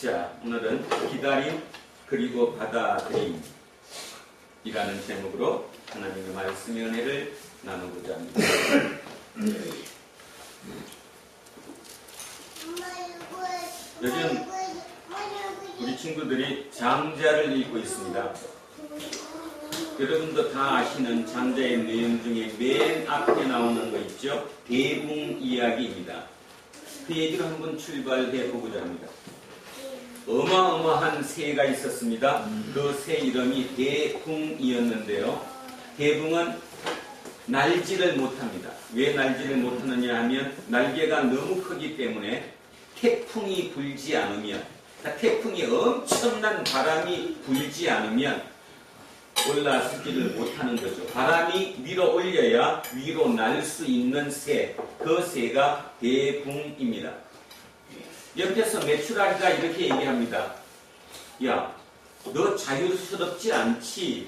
자, 오늘은 기다림 그리고 받아들임 이라는 제목으로 하나님의 말씀의 은혜를 나누고자 합니다. 요즘 우리 친구들이 장자를 읽고 있습니다. 여러분도 다 아시는 장자의 내용 중에 맨 앞에 나오는 거 있죠? 대붕 이야기입니다. 그 얘기를 한번 출발해 보고자 합니다. 어마어마한 새가 있었습니다. 그 새 이름이 대붕이었는데요. 대붕은 날지를 못합니다. 왜 날지를 못하느냐 하면 날개가 너무 크기 때문에 태풍이 불지 않으면, 태풍이 엄청난 바람이 불지 않으면 올라서지를 못하는 거죠. 바람이 밀어 올려야 위로 날 수 있는 새, 그 새가 대붕입니다. 옆에서 메추라기가 이렇게 얘기합니다. 야, 너 자유스럽지 않지?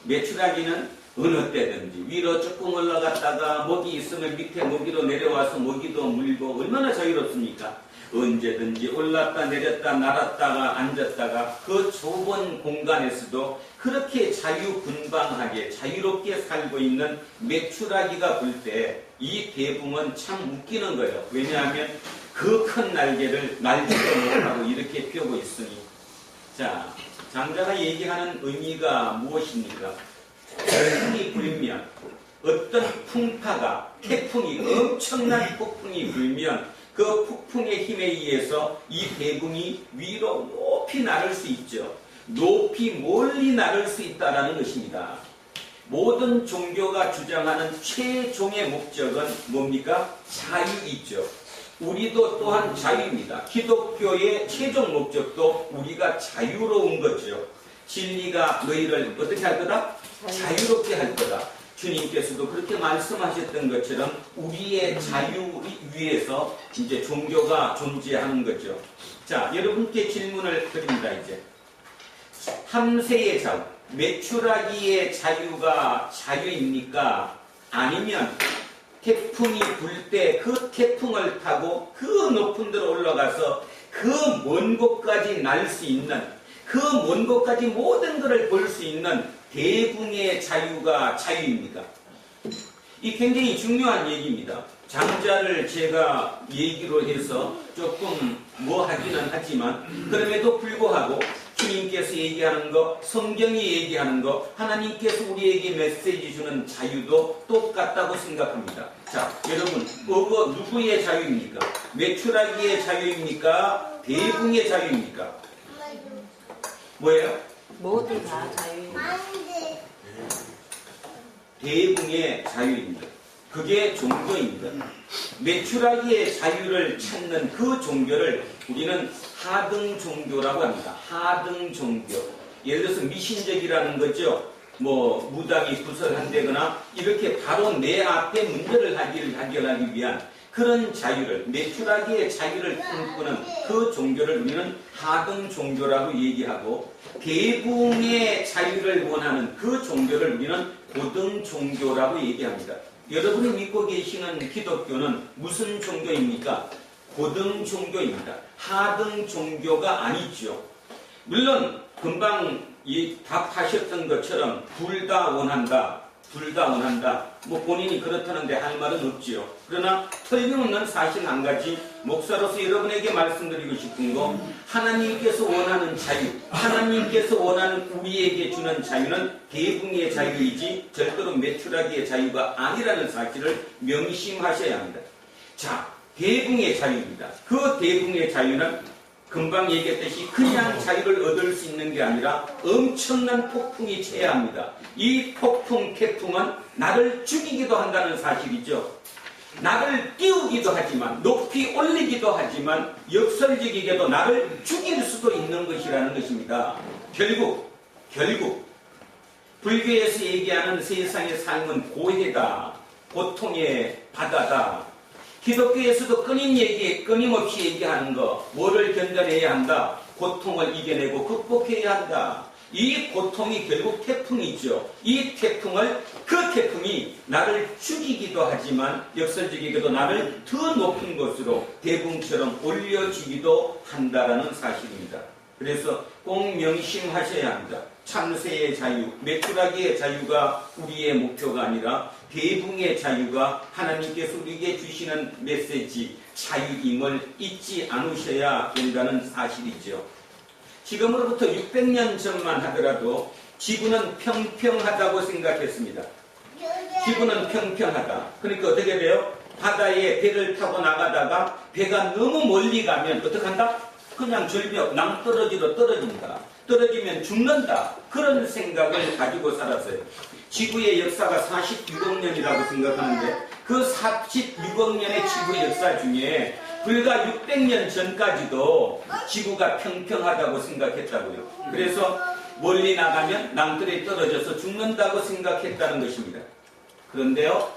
메추라기는 어느 때든지 위로 조금 올라갔다가 먹이 있으면 밑에 먹이로 내려와서 먹이도 물고 얼마나 자유롭습니까? 언제든지 올랐다 내렸다 날았다가 앉았다가 그 좁은 공간에서도 그렇게 자유분방하게 자유롭게 살고 있는 메추라기가 불 때 이 대붕은 참 웃기는 거예요. 왜냐하면 그 큰 날개를 날지도 못하고 이렇게 펴고 있으니. 자, 장자가 얘기하는 의미가 무엇입니까? 태풍이 불면, 어떤 풍파가, 태풍이, 엄청난 폭풍이 불면 그 폭풍의 힘에 의해서 이 대붕이 위로 높이 나를 수 있죠. 높이 멀리 나를 수 있다는 것입니다. 모든 종교가 주장하는 최종의 목적은 뭡니까? 자유이죠. 우리도 또한 자유입니다. 기독교의 최종 목적도 우리가 자유로운 거죠. 진리가 너희를 어떻게 할 거다? 자유롭게 할 거다. 주님께서도 그렇게 말씀하셨던 것처럼 우리의 자유 위에서 이제 종교가 존재하는 거죠. 자, 여러분께 질문을 드립니다. 이제 함새의 자유, 메추라기의 자유가 자유입니까? 아니면 태풍이 불 때 그 태풍을 타고 그 높은 데로 올라가서 그 먼 곳까지 날 수 있는, 그 먼 곳까지 모든 것을 볼 수 있는 대붕의 자유가 자유입니까? 이 굉장히 중요한 얘기입니다. 장자를 제가 얘기로 해서 조금 뭐 하기는 하지만 그럼에도 불구하고 주님께서 얘기하는 거, 성경이 얘기하는 거, 하나님께서 우리에게 메시지 주는 자유도 똑같다고 생각합니다. 자, 여러분, 그거 누구의 자유입니까? 메추라기의 자유입니까? 대붕의 자유입니까? 뭐예요? 모두 다 자유입니다. 대붕의 자유입니다. 그게 종교입니다. 메추라기의 자유를 찾는 그 종교를 우리는 하등 종교라고 합니다. 하등 종교. 예를 들어서 미신적이라는 거죠. 뭐 무당이 구설한다거나 이렇게 바로 내 앞에 문제를 해결하기 위한 그런 자유를, 메추라기의 자유를 꿈꾸는 그 종교를 우리는 하등 종교라고 얘기하고, 대붕의 자유를 원하는 그 종교를 우리는 고등 종교라고 얘기합니다. 여러분이 믿고 계시는 기독교는 무슨 종교입니까? 고등 종교입니다. 하등 종교가 아니죠. 물론 금방 답하셨던 것처럼 둘 다 원한다. 둘 다 원한다. 뭐 본인이 그렇다는데 할 말은 없지요. 그러나 틀림없는 사실 한 가지, 목사로서 여러분에게 말씀드리고 싶은 거, 하나님께서 원하는 자유, 하나님께서 원하는 우리에게 주는 자유는 대붕의 자유이지 절대로 메추라기의 자유가 아니라는 사실을 명심하셔야 합니다. 자, 대붕의 자유입니다. 그 대붕의 자유는 금방 얘기했듯이 그냥 자유를 얻을 수 있는 게 아니라 엄청난 폭풍이 쳐야 합니다. 이 폭풍, 태풍은 나를 죽이기도 한다는 사실이죠. 나를 띄우기도 하지만, 높이 올리기도 하지만 역설적이게도 나를 죽일 수도 있는 것이라는 것입니다. 결국 불교에서 얘기하는 세상의 삶은 고해다, 고통의 바다다. 기독교에서도 끊임없이 얘기하는 거, 뭐를 견뎌내야 한다? 고통을 이겨내고 극복해야 한다. 이 고통이 결국 태풍이죠. 이 태풍을, 그 태풍이 나를 죽이기도 하지만 역설적이게도 나를 더 높은 곳으로 대붕처럼 올려주기도 한다라는 사실입니다. 그래서 꼭 명심하셔야 합니다. 참새의 자유, 메추라기의 자유가 우리의 목표가 아니라 대붕의 자유가 하나님께서 우리에게 주시는 메시지, 자유임을 잊지 않으셔야 된다는 사실이죠. 지금으로부터 600년 전만 하더라도 지구는 평평하다고 생각했습니다. 지구는 평평하다. 그러니까 어떻게 돼요? 바다에 배를 타고 나가다가 배가 너무 멀리 가면 어떻게 한다? 그냥 절벽, 낭떠러지로 떨어진다. 떨어지면 죽는다. 그런 생각을 가지고 살았어요. 지구의 역사가 46억 년이라고 생각하는데 그 46억 년의 지구 역사 중에 불과 600년 전까지도 지구가 평평하다고 생각했다고요. 그래서 멀리 나가면 낭떠러지에 떨어져서 죽는다고 생각했다는 것입니다. 그런데요,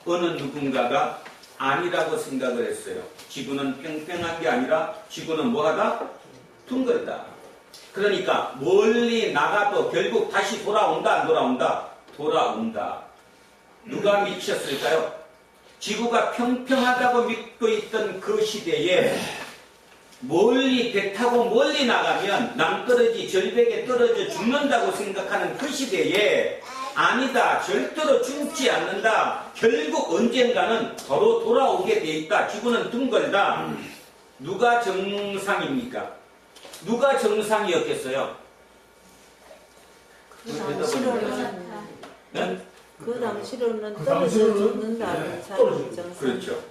어느 누군가가 아니라고 생각을 했어요. 지구는 평평한 게 아니라 지구는 뭐하다? 둥글다. 그러니까 멀리 나가도 결국 다시 돌아온다, 안 돌아온다? 돌아온다. 누가 미쳤을까요? 지구가 평평하다고 믿고 있던 그 시대에 멀리 배 타고 멀리 나가면 낭떠러지 절벽에 떨어져 죽는다고 생각하는 그 시대에 아니다, 절대로 죽지 않는다, 결국 언젠가는 바로 돌아오게 돼 있다, 지구는 둥글다. 누가 정상입니까? 누가 정상이었겠어요? 그 당시로는 네? 그 당시로는 떨어져 죽는다는 사람이 정상. 그렇죠.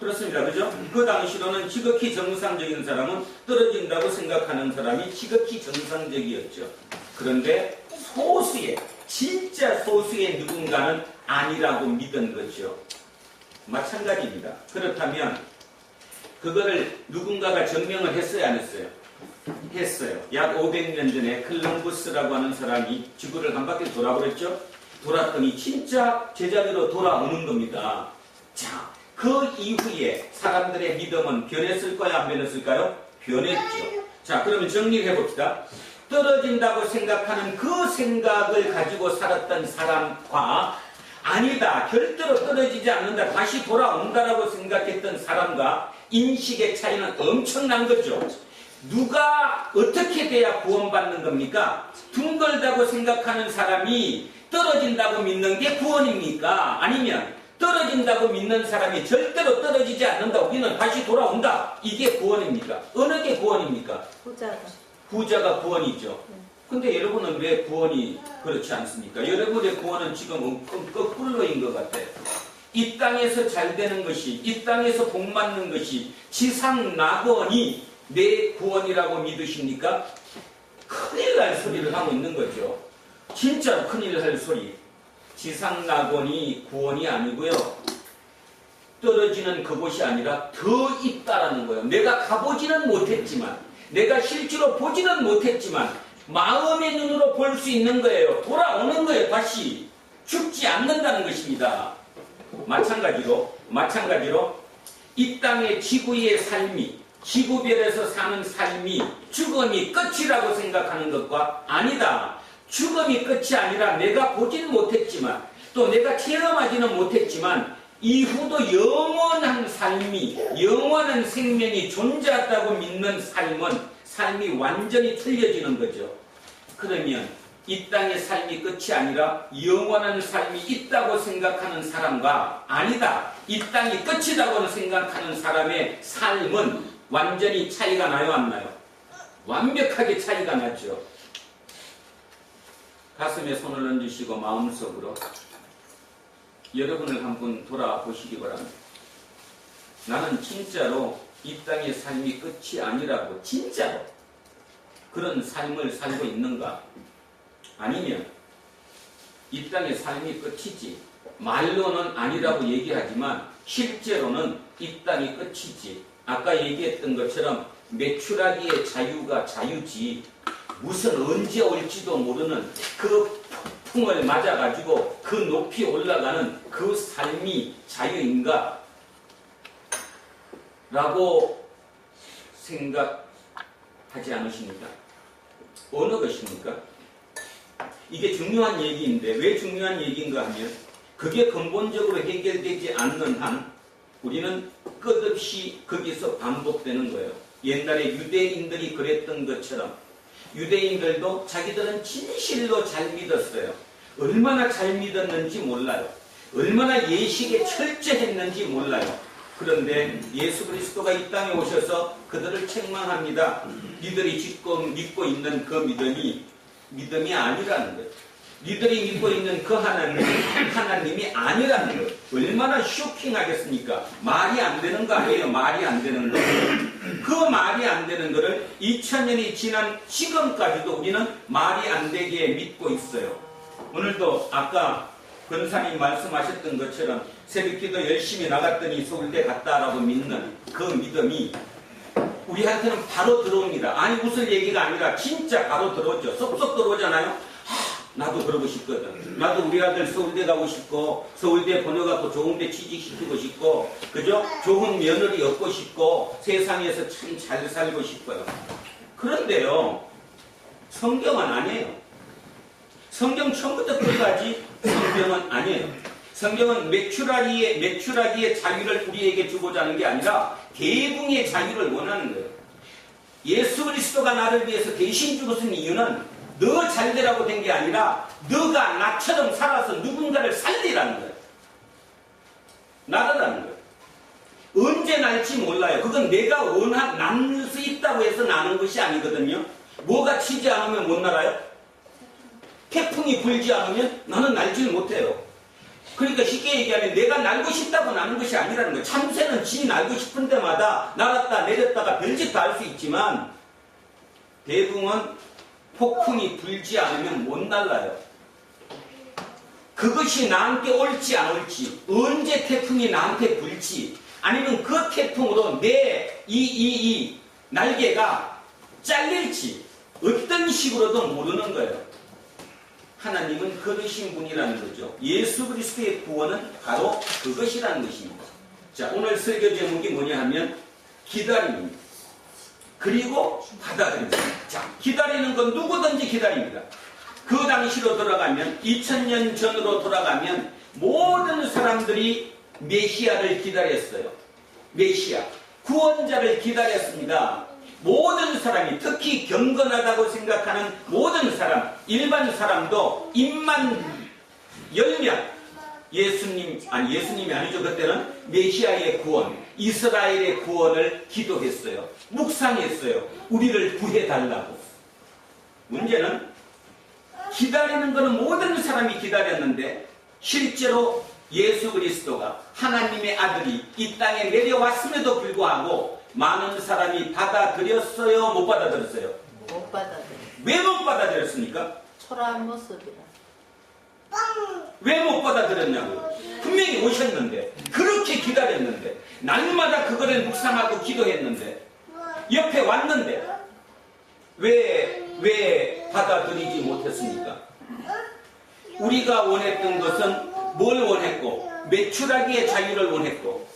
그렇습니다. 그죠? 그 당시로는 지극히 정상적인 사람은 떨어진다고 생각하는 사람이 지극히 정상적이었죠. 그런데 소수의, 진짜 소수의 누군가는 아니라고 믿은 거죠. 마찬가지입니다. 그렇다면 그거를 누군가가 증명을 했어요, 안 했어요? 했어요. 약 500년 전에 콜럼버스라고 하는 사람이 지구를 한 바퀴 돌아버렸죠? 돌았더니 진짜 제자리로 돌아오는 겁니다. 자, 그 이후에 사람들의 믿음은 변했을까요, 안 변했을까요? 변했죠. 자, 그러면 정리를 해봅시다. 떨어진다고 생각하는 그 생각을 가지고 살았던 사람과 아니다, 절대로 떨어지지 않는다, 다시 돌아온다라고 생각했던 사람과 인식의 차이는 엄청난 거죠. 누가 어떻게 돼야 구원받는 겁니까? 둥글다고 생각하는 사람이 떨어진다고 믿는 게 구원입니까? 아니면 떨어진다고 믿는 사람이 절대로 떨어지지 않는다, 우리는 다시 돌아온다, 이게 구원입니까? 어느 게 구원입니까? 후자가. 후자가 구원이죠. 근데 여러분은 왜 구원이 그렇지 않습니까? 여러분의 구원은 지금 거꾸로인 것 같아요. 이 땅에서 잘 되는 것이, 이 땅에서 복 받는 것이 지상 낙원이 내 구원이라고 믿으십니까? 큰일 날 소리를 하고 있는 거죠. 진짜 큰일 날 소리. 지상 낙원이 구원이 아니고요, 떨어지는 그곳이 아니라 더 있다라는 거예요. 내가 가보지는 못했지만, 내가 실제로 보지는 못했지만 마음의 눈으로 볼 수 있는 거예요. 돌아오는 거예요. 다시 죽지 않는다는 것입니다. 마찬가지로 이 땅의 지구의 삶이, 지구별에서 사는 삶이 죽음이 끝이라고 생각하는 것과 아니다, 죽음이 끝이 아니라 내가 보지는 못했지만 또 내가 체험하지는 못했지만 이후도 영원한 삶이, 영원한 생명이 존재한다고 믿는 삶이 완전히 틀려지는 거죠. 그러면 이 땅의 삶이 끝이 아니라 영원한 삶이 있다고 생각하는 사람과 아니다, 이 땅이 끝이라고 생각하는 사람의 삶은 완전히 차이가 나요, 안 나요? 완벽하게 차이가 나죠. 가슴에 손을 얹으시고 마음속으로 여러분을 한번 돌아보시기 바랍니다. 나는 진짜로 이 땅의 삶이 끝이 아니라고, 진짜로 그런 삶을 살고 있는가? 아니면 이 땅의 삶이 끝이지, 말로는 아니라고 얘기하지만 실제로는 이 땅이 끝이지, 아까 얘기했던 것처럼 메추라기의 자유가 자유지, 무슨 언제 올지도 모르는 그 폭풍을 맞아가지고 그 높이 올라가는 그 삶이 자유인가? 라고 생각하지 않으십니까? 어느 것입니까? 이게 중요한 얘기인데 왜 중요한 얘기인가 하면 그게 근본적으로 해결되지 않는 한 우리는 끝없이 거기서 반복되는 거예요. 옛날에 유대인들이 그랬던 것처럼 유대인들도 자기들은 진실로 잘 믿었어요. 얼마나 잘 믿었는지 몰라요. 얼마나 예식에 철저했는지 몰라요. 그런데 예수 그리스도가 이 땅에 오셔서 그들을 책망합니다. 니들이 지금 믿고 있는 그 믿음이 아니라는 거예요. 니들이 믿고 있는 그 하나님이 아니라는 거예요. 얼마나 쇼킹하겠습니까? 말이 안 되는 거 아니에요. 말이 안 되는 거. 그 말이 안 되는 거를 2000년이 지난 지금까지도 우리는 말이 안 되게 믿고 있어요. 오늘도 아까 권사님 말씀하셨던 것처럼 새벽기도 열심히 나갔더니 서울대 갔다라고 믿는 그 믿음이 우리한테는 바로 들어옵니다. 아니 웃을 얘기가 아니라 진짜 바로 들어오죠. 쏙쏙 들어오잖아요. 나도 그러고 싶거든. 나도 우리 아들 서울대 가고 싶고 서울대 보내갖고 좋은 데 취직시키고 싶고 그죠? 좋은 며느리 얻고 싶고 세상에서 참 잘 살고 싶어요. 그런데요 성경은 아니에요. 성경 처음부터 끝까지 성경은 아니에요. 성경은 메추라기의 자유를 우리에게 주고자 하는 게 아니라 대붕의 자유를 원하는 거예요. 예수 그리스도가 나를 위해서 대신 죽었은 이유는 너 잘되라고 된 게 아니라 너가 나처럼 살아서 누군가를 살리라는 거예요. 나르라는 거예요. 언제 날지 몰라요. 그건 내가 날 수 있다고 해서 나는 것이 아니거든요. 뭐가 치지 않으면 못 날아요? 태풍이 불지 않으면 나는 날질 못해요. 그러니까 쉽게 얘기하면 내가 날고 싶다고 나는 것이 아니라는 거예요. 참새는 지 날고 싶은 데마다 날았다 내렸다가 별짓 다 할 수 있지만 대붕은 폭풍이 불지 않으면 못 날아요. 그것이 나한테 올지 안 올지, 언제 태풍이 나한테 불지, 아니면 그 태풍으로 내 이 날개가 잘릴지 어떤 식으로도 모르는 거예요. 하나님은 그러신 분이라는 거죠. 예수 그리스도의 구원은 바로 그것이라는 것입니다. 자, 오늘 설교 제목이 뭐냐 하면 기다림입니다. 그리고 받아들입니다. 자, 기다리는 건 누구든지 기다립니다. 그 당시로 돌아가면 2000년 전으로 돌아가면 모든 사람들이 메시아를 기다렸어요. 메시아, 구원자를 기다렸습니다. 모든 사람이 특히 경건하다고 생각하는 모든 사람, 일반 사람도 입만 열면 예수님이 아니죠. 그때는 메시아의 구원, 이스라엘의 구원을 기도했어요. 묵상했어요. 우리를 구해달라고. 문제는 기다리는 것은 모든 사람이 기다렸는데 실제로 예수 그리스도가 하나님의 아들이 이 땅에 내려왔음에도 불구하고 많은 사람이 받아들였어요? 못 받아들였어요? 못 받아들여. 왜 못 받아들였습니까? 초라한 모습이라. 왜 못 받아들였냐고요? 분명히 오셨는데, 그렇게 기다렸는데, 날마다 그거를 묵상하고 기도했는데, 옆에 왔는데, 왜 받아들이지 못했습니까? 우리가 원했던 것은 뭘 원했고, 메추라기의 자유를 원했고,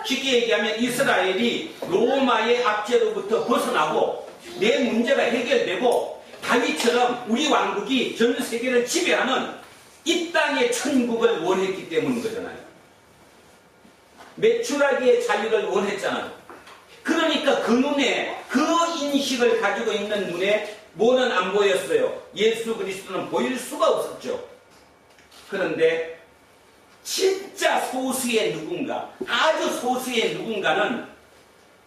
쉽게 얘기하면 이스라엘이 로마의 압제로부터 벗어나고 내 문제가 해결되고 다윗처럼 우리 왕국이 전 세계를 지배하는 이 땅의 천국을 원했기 때문인 거잖아요. 메추라기의 자유를 원했잖아요. 그러니까 그 눈에, 그 인식을 가지고 있는 눈에 뭐는 안 보였어요. 예수 그리스도는 보일 수가 없었죠. 그런데 진짜 소수의 누군가, 아주 소수의 누군가는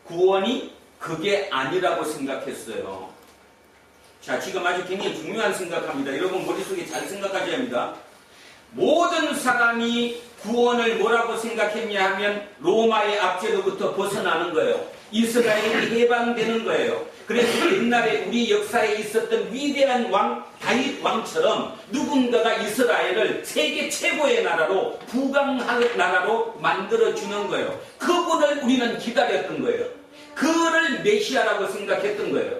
구원이 그게 아니라고 생각했어요. 자, 지금 아주 굉장히 중요한 생각합니다. 여러분 머릿속에 잘 생각하셔야 합니다. 모든 사람이 구원을 뭐라고 생각했냐 하면 로마의 압제로부터 벗어나는 거예요. 이스라엘이 해방되는 거예요. 그래서 옛날에 우리 역사에 있었던 위대한 왕 다윗 왕처럼 누군가가 이스라엘을 세계 최고의 나라로 부강한 나라로 만들어주는 거예요. 그분을 우리는 기다렸던 거예요. 그를 메시아라고 생각했던 거예요.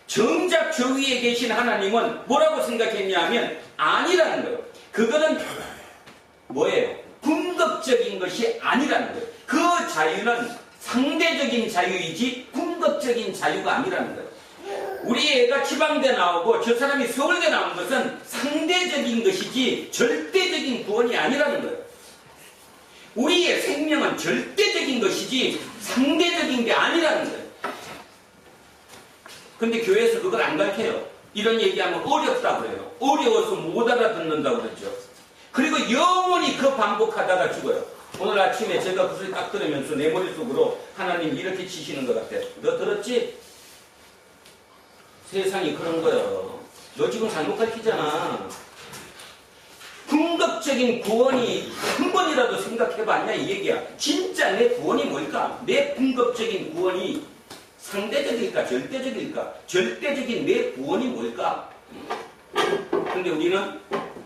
정작 저 위에 계신 하나님은 뭐라고 생각했냐 하면 아니라는 거예요. 그거는 뭐예요? 궁극적인 것이 아니라는 거예요. 그 자유는 상대적인 자유이지 궁극적인 자유가 아니라는 거예요. 우리 애가 지방대 나오고 저 사람이 서울대 나온 것은 상대적인 것이지 절대적인 구원이 아니라는 거예요. 우리의 생명은 절대적인 것이지 상대적인 게 아니라는 거예요. 근데 교회에서 그걸 안 가르쳐요. 이런 얘기하면 어렵다고 그래요. 어려워서 못 알아듣는다고 그러죠. 그리고 영원히 그 반복하다가 죽어요. 오늘 아침에 제가 그 소리 딱 들으면서 내 머릿속으로 하나님 이렇게 치시는 것 같아. 너 들었지? 세상이 그런 거예요. 너 지금 잘못 가르치잖아. 궁극적인 구원이 한 번이라도 생각해봤냐 이 얘기야. 진짜 내 구원이 뭘까? 내 궁극적인 구원이 상대적일까? 절대적일까? 절대적인 내 구원이 뭘까? 근데 우리는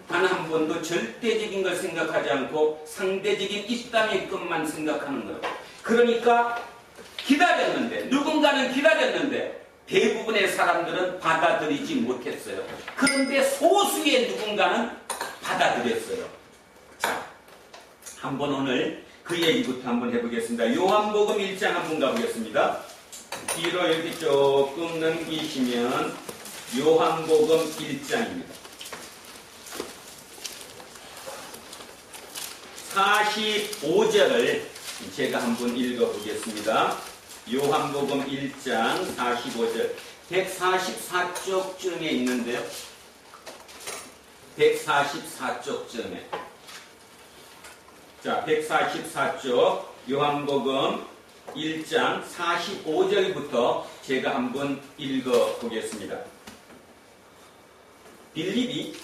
단 한 번도 절대적인 걸 생각하지 않고 상대적인 이 땅의 것만 생각하는 거예요. 그러니까 기다렸는데, 누군가는 기다렸는데 대부분의 사람들은 받아들이지 못했어요. 그런데 소수의 누군가는 받아들였어요. 자, 한번 오늘 그 얘기부터 한번 해보겠습니다. 요한복음 1장 한번 가보겠습니다. 뒤로 이렇게 조금 넘기시면 요한복음 1장입니다. 45절을 제가 한번 읽어보겠습니다. 요한복음 1장 45절 144쪽쯤에 있는데요. 144쪽쯤에 자 144쪽 요한복음 1장 45절부터 제가 한번 읽어보겠습니다. 빌립이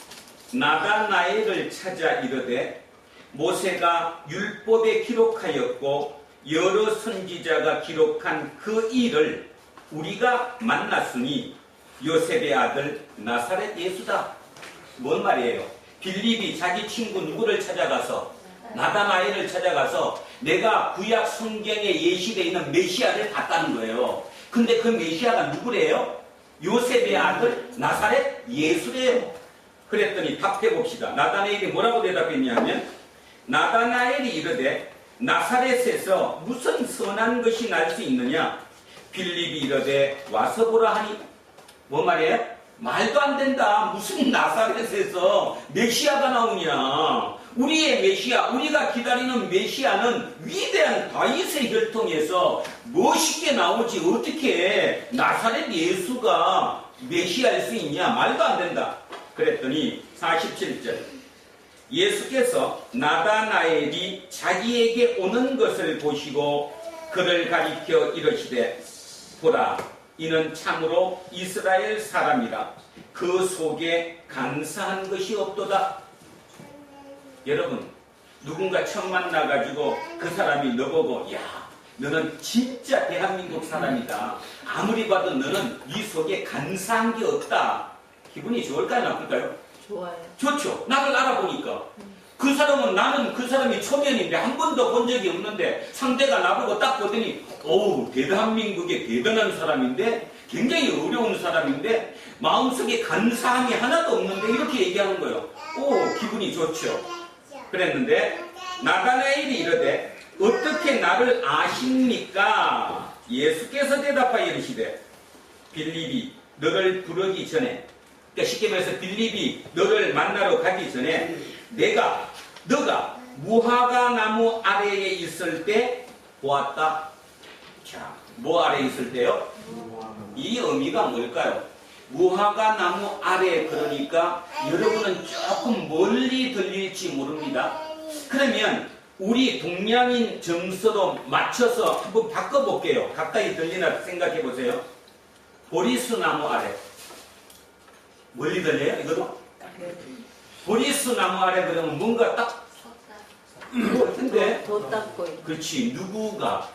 나다나엘을 찾아 이르되 모세가 율법에 기록하였고 여러 선지자가 기록한 그 일을 우리가 만났으니 요셉의 아들 나사렛 예수다. 뭔 말이에요? 빌립이 자기 친구 누구를 찾아가서 나다나엘을 찾아가서 내가 구약 성경에 예시되어 있는 메시아를 봤다는 거예요. 근데 그 메시아가 누구래요? 요셉의 아들 나사렛 예수래요. 그랬더니 답해 봅시다. 나다나엘이 뭐라고 대답했냐면 나다나엘이 이르되 나사렛에서 무슨 선한 것이 날 수 있느냐? 빌립이 이르되 와서 보라 하니. 뭐 말이에요? 말도 안 된다. 무슨 나사렛에서 메시아가 나오냐? 우리의 메시아, 우리가 기다리는 메시아는 위대한 다윗의 혈통에서 멋있게 나오지 어떻게 나사렛 예수가 메시아일 수 있냐? 말도 안 된다. 그랬더니 47절 예수께서 나다나엘이 자기에게 오는 것을 보시고 그를 가리켜 이르시되 보라 이는 참으로 이스라엘 사람이라 그 속에 간사한 것이 없도다. 여러분 누군가 처음 만나가지고 그 사람이 너보고 야 너는 진짜 대한민국 사람이다. 아무리 봐도 너는 네 속에 간사한 게 없다. 기분이 좋을까요 나쁠까요? 좋아요. 좋죠. 나를 알아보니까. 그 사람은 나는 그 사람이 초면인데 한 번도 본 적이 없는데 상대가 나보고 딱 보더니 어우 대한민국의 대단한 사람인데 굉장히 어려운 사람인데 마음속에 간사함이 하나도 없는데 이렇게 얘기하는 거예요. 오 기분이 좋죠. 그랬는데 나다나엘이 이르되 어떻게 나를 아십니까? 예수께서 대답하여 이르시되 빌립이 너를 부르기 전에 그러니까 쉽게 말해서 빌립이 너를 만나러 가기 전에 너가 무화과 나무 아래에 있을 때 보았다. 자, 뭐 아래에 있을 때요? 이 의미가 뭘까요? 무화과 나무 아래 그러니까 여러분은 조금 멀리 들릴지 모릅니다. 그러면 우리 동양인 정서로 맞춰서 한번 바꿔볼게요. 가까이 들리나 생각해 보세요. 보리수 나무 아래. 멀리 들려요? 이거도? 보리수 나무 아래 그러면 뭔가 딱 근데 도 닦고 있는. 그렇지 누구가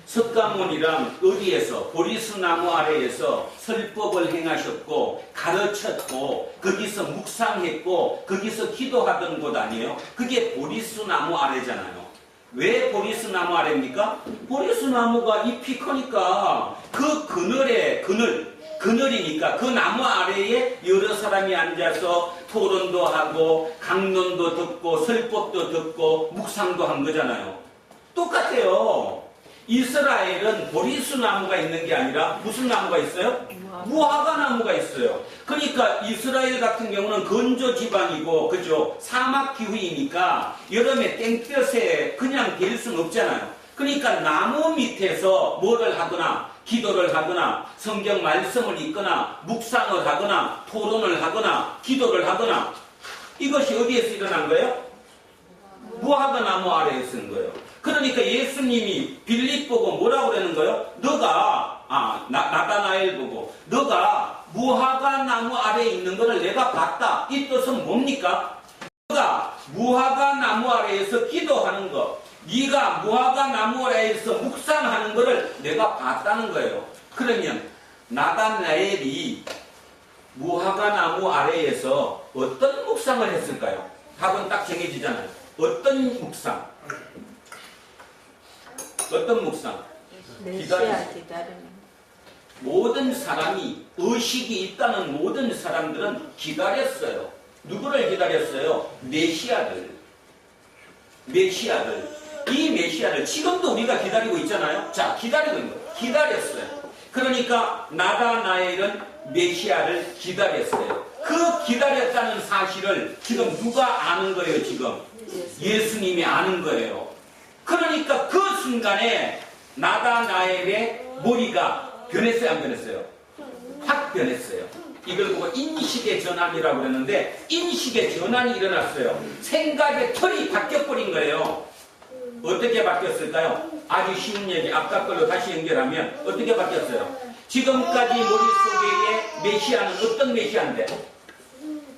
석가모니랑 어디에서 보리수 나무 아래에서 설법을 행하셨고 가르쳤고 거기서 묵상했고 거기서 기도하던 곳 아니에요? 그게 보리수 나무 아래잖아요. 왜 보리수 나무 아래입니까? 보리수 나무가 잎이 크니까 그 그늘이니까 그 나무 아래에 여러 사람이 앉아서 토론도 하고 강론도 듣고 설법도 듣고 묵상도 한 거잖아요. 똑같아요. 이스라엘은 보리수 나무가 있는 게 아니라 무슨 나무가 있어요? 무화과 나무가 있어요. 그러니까 이스라엘 같은 경우는 건조 지방이고, 그죠? 사막 기후이니까 여름에 땡볕에 그냥 될 수는 없잖아요. 그러니까 나무 밑에서 뭐를 하거나, 기도를 하거나, 성경 말씀을 읽거나, 묵상을 하거나, 토론을 하거나, 기도를 하거나, 이것이 어디에서 일어난 거예요? 무화과 나무 아래에 쓰는 거예요. 그러니까 예수님이 빌립 보고 뭐라고 그러는 거예요? 나다나엘 보고 너가 무화과 나무 아래에 있는 것을 내가 봤다. 이 뜻은 뭡니까? 너가 무화과 나무 아래에서 기도하는 것, 네가 무화과 나무 아래에서 묵상하는 것을 내가 봤다는 거예요. 그러면 나다나엘이 무화과 나무 아래에서 어떤 묵상을 했을까요? 답은 딱 정해지잖아요. 어떤 묵상? 어떤 묵상? 메시아 기다리는. 모든 사람이 의식이 있다는 모든 사람들은 기다렸어요. 누구를 기다렸어요? 메시아를. 이 메시아를 지금도 우리가 기다리고 있잖아요. 자, 기다리고 있는 거예요. 기다렸어요. 그러니까 나다나엘은 메시아를 기다렸어요. 그 기다렸다는 사실을 지금 누가 아는 거예요? 지금 예수님이 아는 거예요. 그러니까 그 순간에 나다나엘의 머리가 변했어요? 안 변했어요? 확 변했어요. 이걸 보고 인식의 전환이라고 그러는데 인식의 전환이 일어났어요. 생각의 틀이 바뀌어버린 거예요. 어떻게 바뀌었을까요? 아주 쉬운 얘기, 아까 걸로 다시 연결하면 어떻게 바뀌었어요? 지금까지 머릿속에 메시아는 어떤 메시아인데?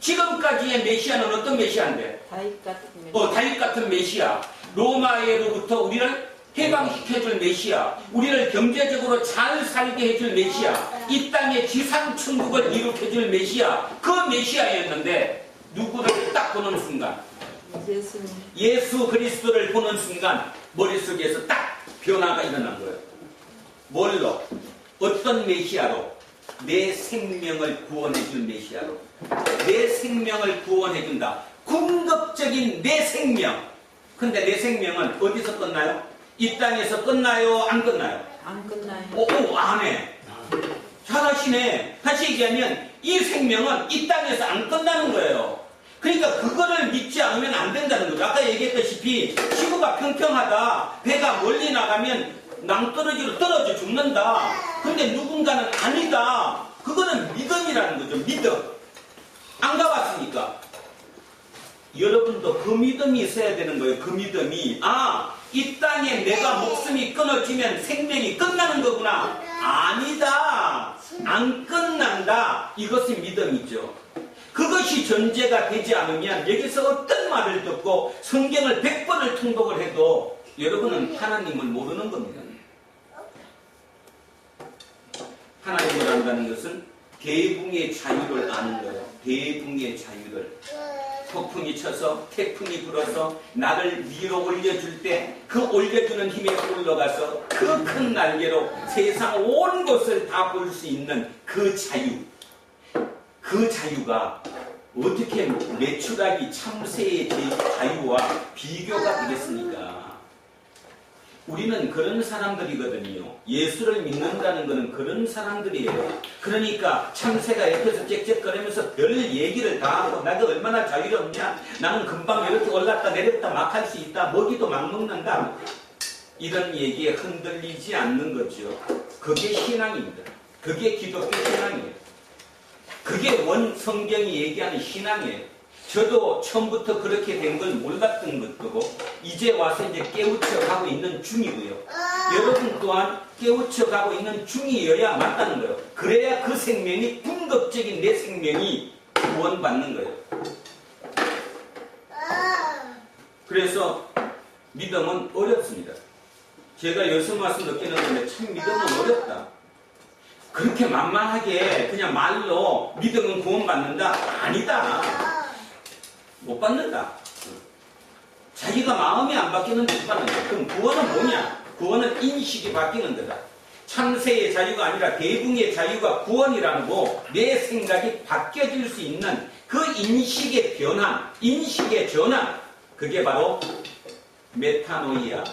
지금까지의 메시아는 어떤 메시아인데? 다윗 같은 메시아. 다윗 같은 메시아. 로마에로부터 우리를 해방시켜줄 메시아, 우리를 경제적으로 잘 살게 해줄 메시아, 이 땅의 지상천국을 일으켜줄 메시아, 그 메시아였는데 누구를 딱 보는 순간, 예수님. 예수 그리스도를 보는 순간 머릿속에서 딱 변화가 일어난 거예요. 뭘로? 어떤 메시아로? 내 생명을 구원해줄 메시아로. 내 생명을 구원해준다. 궁극적인 내 생명. 근데 내 생명은 어디서 끝나요? 이 땅에서 끝나요? 안 끝나요? 안 끝나요. 안 해. 잘하시네. 다시 얘기하면 이 생명은 이 땅에서 안 끝나는 거예요. 그러니까 그거를 믿지 않으면 안 된다는 거죠. 아까 얘기했다시피 지구가 평평하다. 배가 멀리 나가면 낭떠러지로 떨어져 죽는다. 근데 누군가는 아니다. 그거는 믿음이라는 거죠. 믿음. 안 가봤으니까. 여러분도 그 믿음이 있어야 되는 거예요. 그 믿음이 이 땅에 내가 목숨이 끊어지면 생명이 끝나는 거구나. 아니다. 안 끝난다. 이것이 믿음이죠. 그것이 전제가 되지 않으면 여기서 어떤 말을 듣고 성경을 100번을 통독을 해도 여러분은 하나님을 모르는 겁니다. 하나님을 안다는 것은 대붕의 자유를 아는 거예요. 대붕의 자유를. 폭풍이 쳐서 태풍이 불어서 나를 위로 올려줄 때 그 올려주는 힘에 올라가서 그 큰 날개로 세상 온 것을 다 볼 수 있는 그 자유. 그 자유가 어떻게 메추라기 참새의 자유와 비교가 되겠습니까? 우리는 그런 사람들이거든요. 예수를 믿는다는 것은 그런 사람들이에요. 그러니까 참새가 옆에서 짹짹거리면서 별 얘기를 다 하고 나도 얼마나 자유롭냐. 나는 금방 이렇게 올랐다 내렸다 막 할 수 있다. 먹이도 막 먹는다. 이런 얘기에 흔들리지 않는 거죠. 그게 신앙입니다. 그게 기독교 신앙이에요. 그게 원 성경이 얘기하는 신앙이에요. 저도 처음부터 그렇게 된 걸 몰랐던 거고 이제 와서 이제 깨우쳐 가고 있는 중이고요. 여러분 또한 깨우쳐 가고 있는 중이어야 맞다는 거예요. 그래야 그 생명이 궁극적인 내 생명이 구원받는 거예요. 그래서 믿음은 어렵습니다. 제가 여섯 말씀 느끼는 건데 참 믿음은 어렵다. 그렇게 만만하게 그냥 말로 믿음은 구원받는다? 아니다. 못 받는다. 자기가 마음이 안 바뀌는데 못 받는다. 그럼 구원은 뭐냐? 구원은 인식이 바뀌는 거다. 참새의 자유가 아니라 대붕의 자유가 구원이라는 거, 내 생각이 바뀌어질 수 있는 그 인식의 변화, 인식의 전환, 그게 바로 메타노이아.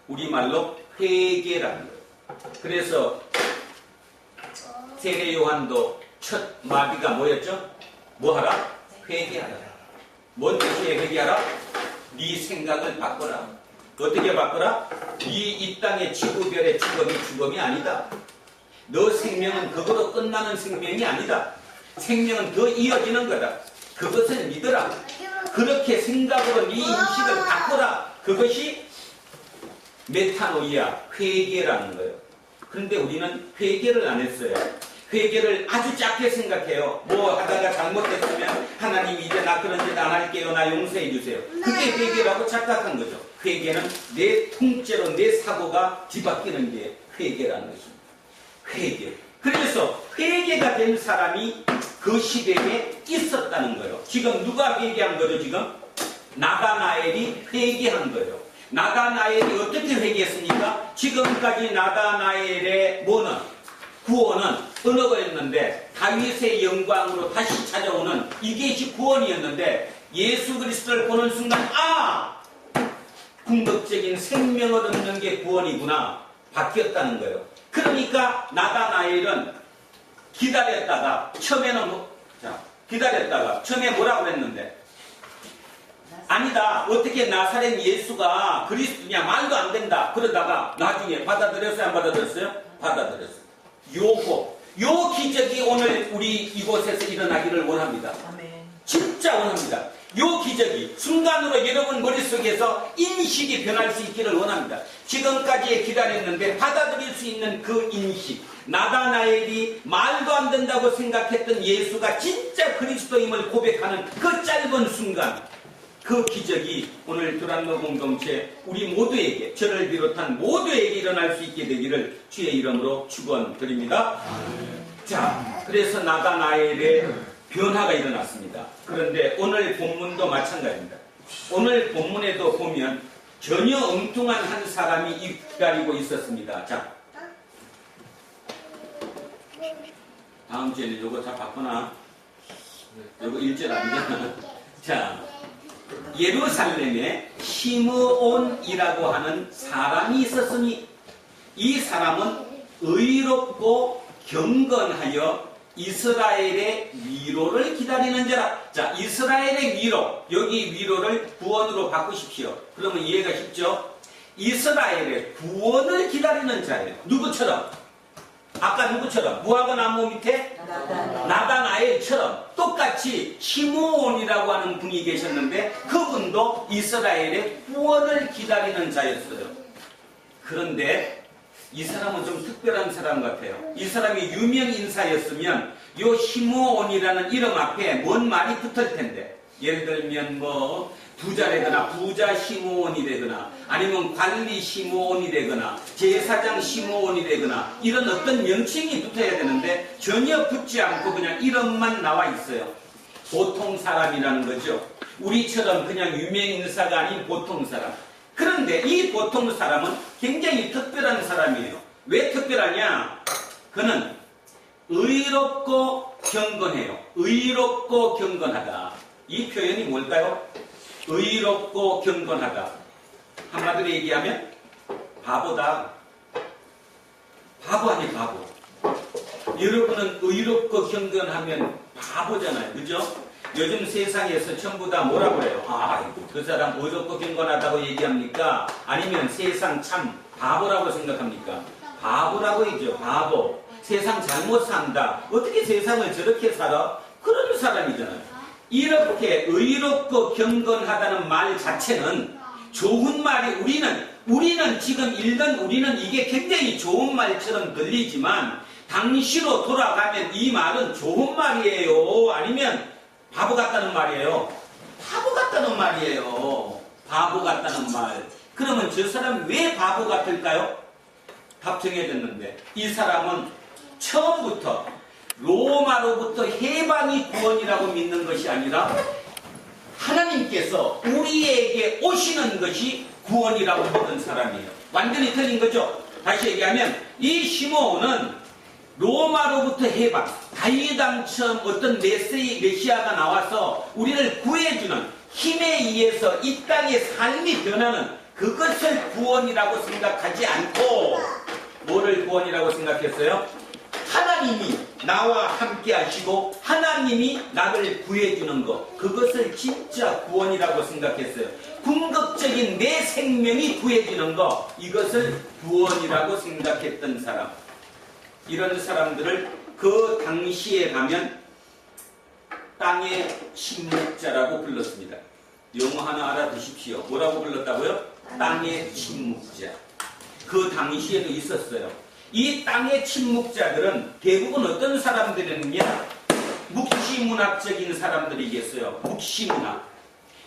우리말로 회개라는 거예요. 그래서 세례 요한도 첫 마디가 뭐였죠? 뭐하라? 회개하라. 뭔 뜻이에요? 회개하라? 네 생각을 바꿔라. 어떻게 바꿔라? 이 땅의 지구별의 죽음이 아니다. 너 생명은 그거로 끝나는 생명이 아니다. 생명은 더 이어지는 거다. 그것을 믿어라. 그렇게 생각으로 네 인식을 바꿔라. 그것이 메타노이아, 회개라는 거예요. 그런데 우리는 회개를 안 했어요. 회개를 아주 작게 생각해요. 뭐 하다가 잘못했으면 하나님 이제 나 그런 짓 안 할게요. 나 용서해 주세요. 그게 회개라고 착각한 거죠. 회개는 내 통째로 내 사고가 뒤바뀌는 게 회개라는 것입니다. 회개. 그래서 회개가 된 사람이 그 시대에 있었다는 거예요. 지금 누가 회개한 거죠? 지금 나다나엘이 회개한 거예요. 나다나엘이 어떻게 회개했습니까? 지금까지 나다나엘의 구원은 어느 거였는데 다윗의 영광으로 다시 찾아오는 이게 구원이었는데 예수 그리스도를 보는 순간 궁극적인 생명을 얻는 게 구원이구나 바뀌었다는 거예요. 그러니까 나다나엘은 기다렸다가 처음에 뭐라고 했는데 아니다. 어떻게 나사렛 예수가 그리스도냐 말도 안 된다. 그러다가 나중에 받아들였어요? 안 받아들였어요? 받아들였어요. 요 기적이 오늘 우리 이곳에서 일어나기를 원합니다. 아멘. 진짜 원합니다. 요 기적이 순간으로 여러분 머릿속에서 인식이 변할 수 있기를 원합니다. 지금까지 기다렸는데 받아들일 수 있는 그 인식. 나다나엘이 말도 안 된다고 생각했던 예수가 진짜 그리스도임을 고백하는 그 짧은 순간, 그 기적이 오늘 두란노 공동체 우리 모두에게, 저를 비롯한 모두에게 일어날 수 있게 되기를 주의 이름으로 축원드립니다. 자, 그래서 나다나엘의 변화가 일어났습니다. 그런데 오늘 본문도 마찬가지입니다. 오늘 본문에도 보면 전혀 엉뚱한 한 사람이 기다리고 있었습니다. 자, 다음 주에는 요거 다 바꾸나? 요거 1절 아니잖아. 자, 예루살렘에 시므온이라고 하는 사람이 있었으니 이 사람은 의롭고 경건하여 이스라엘의 위로를 기다리는 자라. 자, 이스라엘의 위로, 여기 위로를 구원으로 바꾸십시오. 그러면 이해가 쉽죠? 이스라엘의 구원을 기다리는 자예요. 누구처럼? 아까 누구처럼? 무화과 나무 밑에 나다나엘처럼 똑같이 시므온이라고 하는 분이 계셨는데 그분도 이스라엘의 구원을 기다리는 자였어요. 그런데 이 사람은 좀 특별한 사람 같아요. 이 사람이 유명 인사였으면 요 시므온이라는 이름 앞에 뭔 말이 붙을 텐데, 예를 들면 뭐 부자라거나 부자 시므온이 되거나 아니면 관리 시므온이 되거나 제사장 시므온이 되거나 이런 어떤 명칭이 붙어야 되는데 전혀 붙지 않고 그냥 이름만 나와 있어요. 보통 사람이라는 거죠. 우리처럼 그냥 유명 인사가 아닌 보통 사람. 그런데 이 보통 사람은 굉장히 특별한 사람이에요. 왜 특별하냐? 그는 의롭고 경건해요. 의롭고 경건하다. 이 표현이 뭘까요? 의롭고 경건하다. 한마디로 얘기하면 바보다. 바보 아니 바보. 여러분은 의롭고 경건하면 바보잖아요. 그죠? 요즘 세상에서 전부 다 뭐라고 해요? 그 사람 의롭고 경건하다고 얘기합니까? 아니면 세상 참 바보라고 생각합니까? 바보라고 얘기죠. 바보. 세상 잘못 산다. 어떻게 세상을 저렇게 살아? 그런 사람이잖아요. 이렇게 의롭고 경건하다는 말 자체는 좋은 말이, 우리는 지금 읽는 우리는 이게 굉장히 좋은 말처럼 들리지만 당시로 돌아가면 이 말은 좋은 말이에요? 아니면 바보 같다는 말이에요? 바보 같다는 말이에요. 바보 같다는 말. 그러면 저 사람이 왜 바보 같을까요? 답 정해졌는데, 이 사람은 처음부터 로마로부터 해방이 구원이라고 믿는 것이 아니라 하나님께서 우리에게 오시는 것이 구원이라고 믿는 사람이에요. 완전히 틀린 거죠. 다시 얘기하면 이 시므온은 로마로부터 해방, 다윗왕처럼 어떤 메시아가 나와서 우리를 구해주는 힘에 의해서 이 땅의 삶이 변하는 그것을 구원이라고 생각하지 않고 뭐를 구원이라고 생각했어요? 하나님이 나와 함께 하시고 하나님이 나를 구해주는 것, 그것을 진짜 구원이라고 생각했어요. 궁극적인 내 생명이 구해지는 것, 이것을 구원이라고 생각했던 사람, 이런 사람들을 그 당시에 가면 땅의 침묵자라고 불렀습니다. 영어 하나 알아두십시오. 뭐라고 불렀다고요? 땅의 침묵자. 그 당시에도 있었어요. 이 땅의 침묵자들은 대부분 어떤 사람들이냐? 묵시문학적인 사람들이겠어요. 묵시문학.